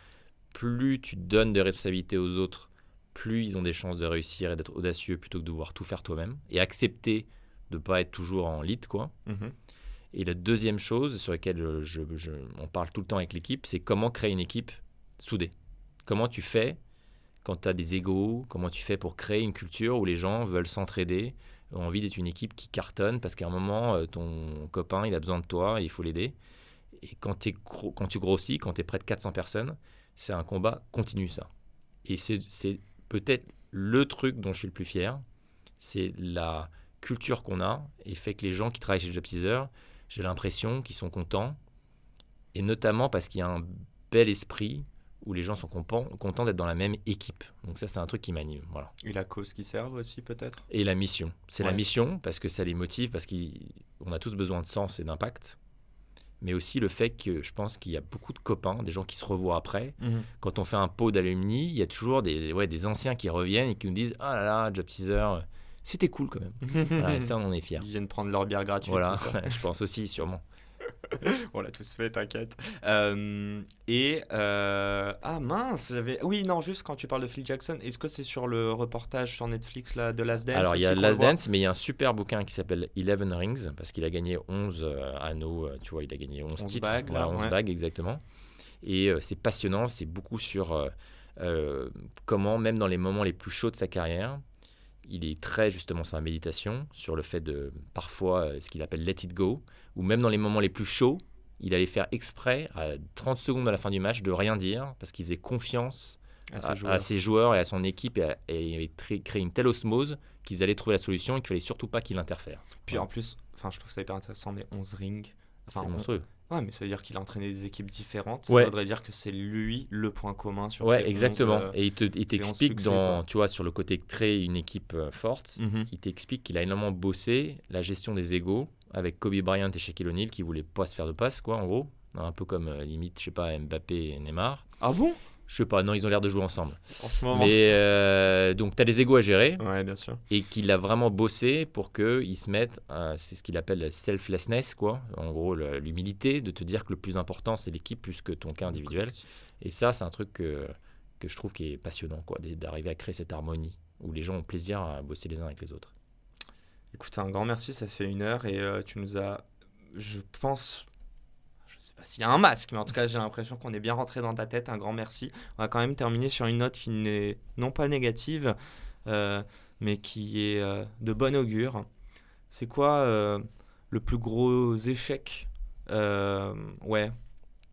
[SPEAKER 2] plus tu donnes de responsabilités aux autres, plus ils ont des chances de réussir et d'être audacieux plutôt que de devoir tout faire toi-même. Et accepter de ne pas être toujours en lead, quoi. Et la deuxième chose sur laquelle on parle tout le temps avec l'équipe, c'est comment créer une équipe soudée. Comment tu fais quand tu as des égos, comment tu fais pour créer une culture où les gens veulent s'entraider, ont envie d'être une équipe qui cartonne parce qu'à un moment, ton copain, il a besoin de toi et il faut l'aider. Et quand tu grossis, quand tu es près de 400 personnes, c'est un combat continu, ça. Et c'est peut-être le truc dont je suis le plus fier, c'est la culture qu'on a et fait que les gens qui travaillent chez Job Teaser, j'ai l'impression qu'ils sont contents, et notamment parce qu'il y a un bel esprit où les gens sont contents d'être dans la même équipe. Donc ça, c'est un truc qui m'anime. Voilà.
[SPEAKER 1] Et la cause qui serve aussi, peut-être.
[SPEAKER 2] Et la mission. C'est la mission parce que ça les motive, parce qu'on a tous besoin de sens et d'impact. Mais aussi le fait que je pense qu'il y a beaucoup de copains, des gens qui se revoient après. Quand on fait un pot d'alumni, il y a toujours des anciens qui reviennent et qui nous disent « Ah là là, Job Teaser, c'était cool quand même. » Voilà, ça, on en est fiers.
[SPEAKER 1] Ils viennent prendre leur bière gratuite,
[SPEAKER 2] voilà,
[SPEAKER 1] c'est ça.
[SPEAKER 2] je pense aussi, sûrement.
[SPEAKER 1] On l'a tous fait, t'inquiète. Ah mince, oui, non, juste quand tu parles de Phil Jackson, est-ce que c'est sur le reportage sur Netflix là, de Last Dance?
[SPEAKER 2] Alors, il y a Last Dance, mais il y a un super bouquin qui s'appelle 11 Rings, parce qu'il a gagné 11 anneaux, tu vois, il a gagné 11 titres.
[SPEAKER 1] Bagues,
[SPEAKER 2] voilà, 11 bagues, exactement. Et c'est passionnant, c'est beaucoup sur comment, même dans les moments les plus chauds de sa carrière, il est très justement sur la méditation, sur le fait de parfois ce qu'il appelle let it go, ou même dans les moments les plus chauds, il allait faire exprès à 30 secondes à la fin du match de rien dire parce qu'il faisait confiance à ses joueurs et à son équipe et il avait créé une telle osmose qu'ils allaient trouver la solution et qu'il fallait surtout pas qu'il interfère.
[SPEAKER 1] Puis en plus, je trouve ça hyper intéressant, mais 11 rings.
[SPEAKER 2] C'est monstrueux.
[SPEAKER 1] Ouais, mais ça veut dire qu'il a entraîné des équipes différentes. Ça voudrait dire que c'est lui le point commun sur ces
[SPEAKER 2] exactement.
[SPEAKER 1] 11,
[SPEAKER 2] et il t'explique tu vois, sur le côté créer une équipe forte, il t'explique qu'il a énormément bossé la gestion des égos avec Kobe Bryant et Shaquille O'Neal qui voulaient pas se faire de passe, quoi, en gros. Un peu comme limite, je sais pas, Mbappé et Neymar.
[SPEAKER 1] Ah bon?
[SPEAKER 2] Je sais pas, non, ils ont l'air de jouer ensemble.
[SPEAKER 1] En ce moment.
[SPEAKER 2] Mais donc, tu as des égos à gérer.
[SPEAKER 1] Ouais, bien sûr.
[SPEAKER 2] Et qu'il a vraiment bossé pour qu'ils se mettent, c'est ce qu'il appelle selflessness, quoi. En gros, l'humilité de te dire que le plus important, c'est l'équipe plus que ton cas individuel. Et ça, c'est un truc que je trouve qui est passionnant, quoi, d'arriver à créer cette harmonie où les gens ont plaisir à bosser les uns avec les autres.
[SPEAKER 1] Écoute, un grand merci, ça fait 1 heure et tu nous as, je pense... Je sais pas s'il y a un masque, mais en tout cas, j'ai l'impression qu'on est bien rentré dans ta tête. Un grand merci. On va quand même terminer sur une note qui n'est non pas négative, mais qui est de bon augure. C'est quoi le plus gros échec Ouais.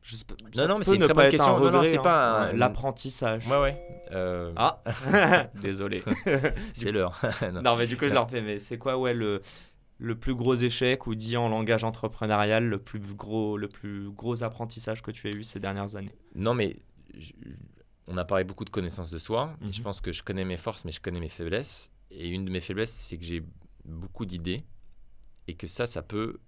[SPEAKER 1] Je sais pas,
[SPEAKER 2] non, mais c'est une très bonne question.
[SPEAKER 1] Regret,
[SPEAKER 2] non, c'est pas
[SPEAKER 1] l'apprentissage.
[SPEAKER 2] Ouais.
[SPEAKER 1] Ah, désolé.
[SPEAKER 2] C'est l'heure.
[SPEAKER 1] non, mais du coup, je le refais. Mais c'est quoi, le plus gros échec, ou dit en langage entrepreneurial, le plus gros apprentissage que tu as eu ces dernières années?
[SPEAKER 2] Non, mais on a parlé beaucoup de connaissance de soi. Je pense que je connais mes forces, mais je connais mes faiblesses. Et une de mes faiblesses, c'est que j'ai beaucoup d'idées et que ça peut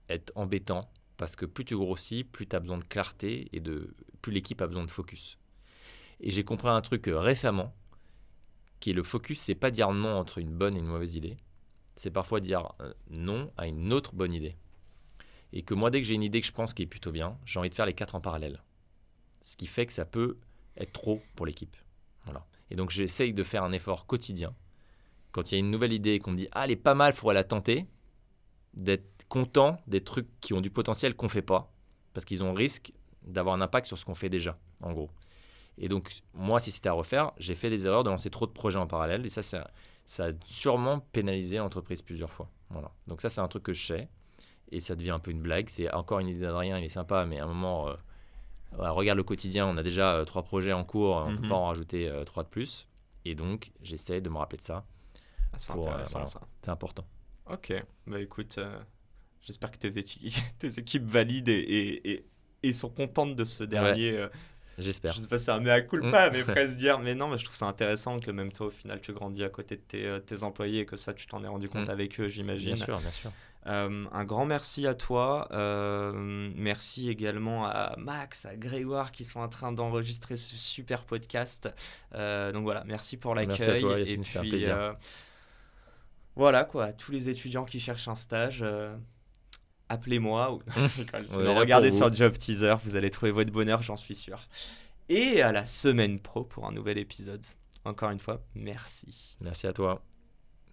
[SPEAKER 2] être embêtant parce que plus tu grossis, plus tu as besoin de clarté et plus l'équipe a besoin de focus. Et j'ai compris un truc récemment, qui est le focus, c'est pas dire non entre une bonne et une mauvaise idée. C'est parfois dire non à une autre bonne idée. Et que moi, dès que j'ai une idée que je pense qui est plutôt bien, j'ai envie de faire les 4 en parallèle. Ce qui fait que ça peut être trop pour l'équipe. Voilà. Et donc, j'essaye de faire un effort quotidien. Quand il y a une nouvelle idée et qu'on me dit « Ah, elle est pas mal, il faudrait la tenter », d'être content des trucs qui ont du potentiel qu'on ne fait pas. Parce qu'ils ont un risque d'avoir un impact sur ce qu'on fait déjà, en gros. Et donc, moi, si c'était à refaire, j'ai fait des erreurs de lancer trop de projets en parallèle. Et ça a sûrement pénalisé l'entreprise plusieurs fois. Voilà. Donc ça, c'est un truc que je sais. Et ça devient un peu une blague. C'est encore une idée d'Adrien, il est sympa, mais à un moment, regarde le quotidien, on a déjà 3 projets en cours, on ne peut pas en rajouter 3 de plus. Et donc, j'essaie de me rappeler de ça.
[SPEAKER 1] C'est intéressant, ça.
[SPEAKER 2] C'est important.
[SPEAKER 1] Ok, bah écoute, j'espère que tes équipes valident et sont contentes de ce dernier...
[SPEAKER 2] Ouais. J'espère.
[SPEAKER 1] Je sais pas si c'est un mea culpa, mais presque dire. Mais non, mais je trouve ça intéressant que même toi, au final, tu grandis à côté de tes employés et que ça, tu t'en es rendu compte avec eux, j'imagine.
[SPEAKER 2] Bien sûr, bien sûr.
[SPEAKER 1] Un grand merci à toi. Merci également à Max, à Grégoire qui sont en train d'enregistrer ce super podcast. Donc voilà, merci pour l'accueil.
[SPEAKER 2] Merci à toi, Yacine, c'était un plaisir.
[SPEAKER 1] Voilà, quoi, tous les étudiants qui cherchent un stage... appelez-moi ou regardez sur Job Teaser, vous allez trouver votre bonheur, j'en suis sûr. Et à la semaine pro pour un nouvel épisode. Encore une fois, merci.
[SPEAKER 2] Merci à toi.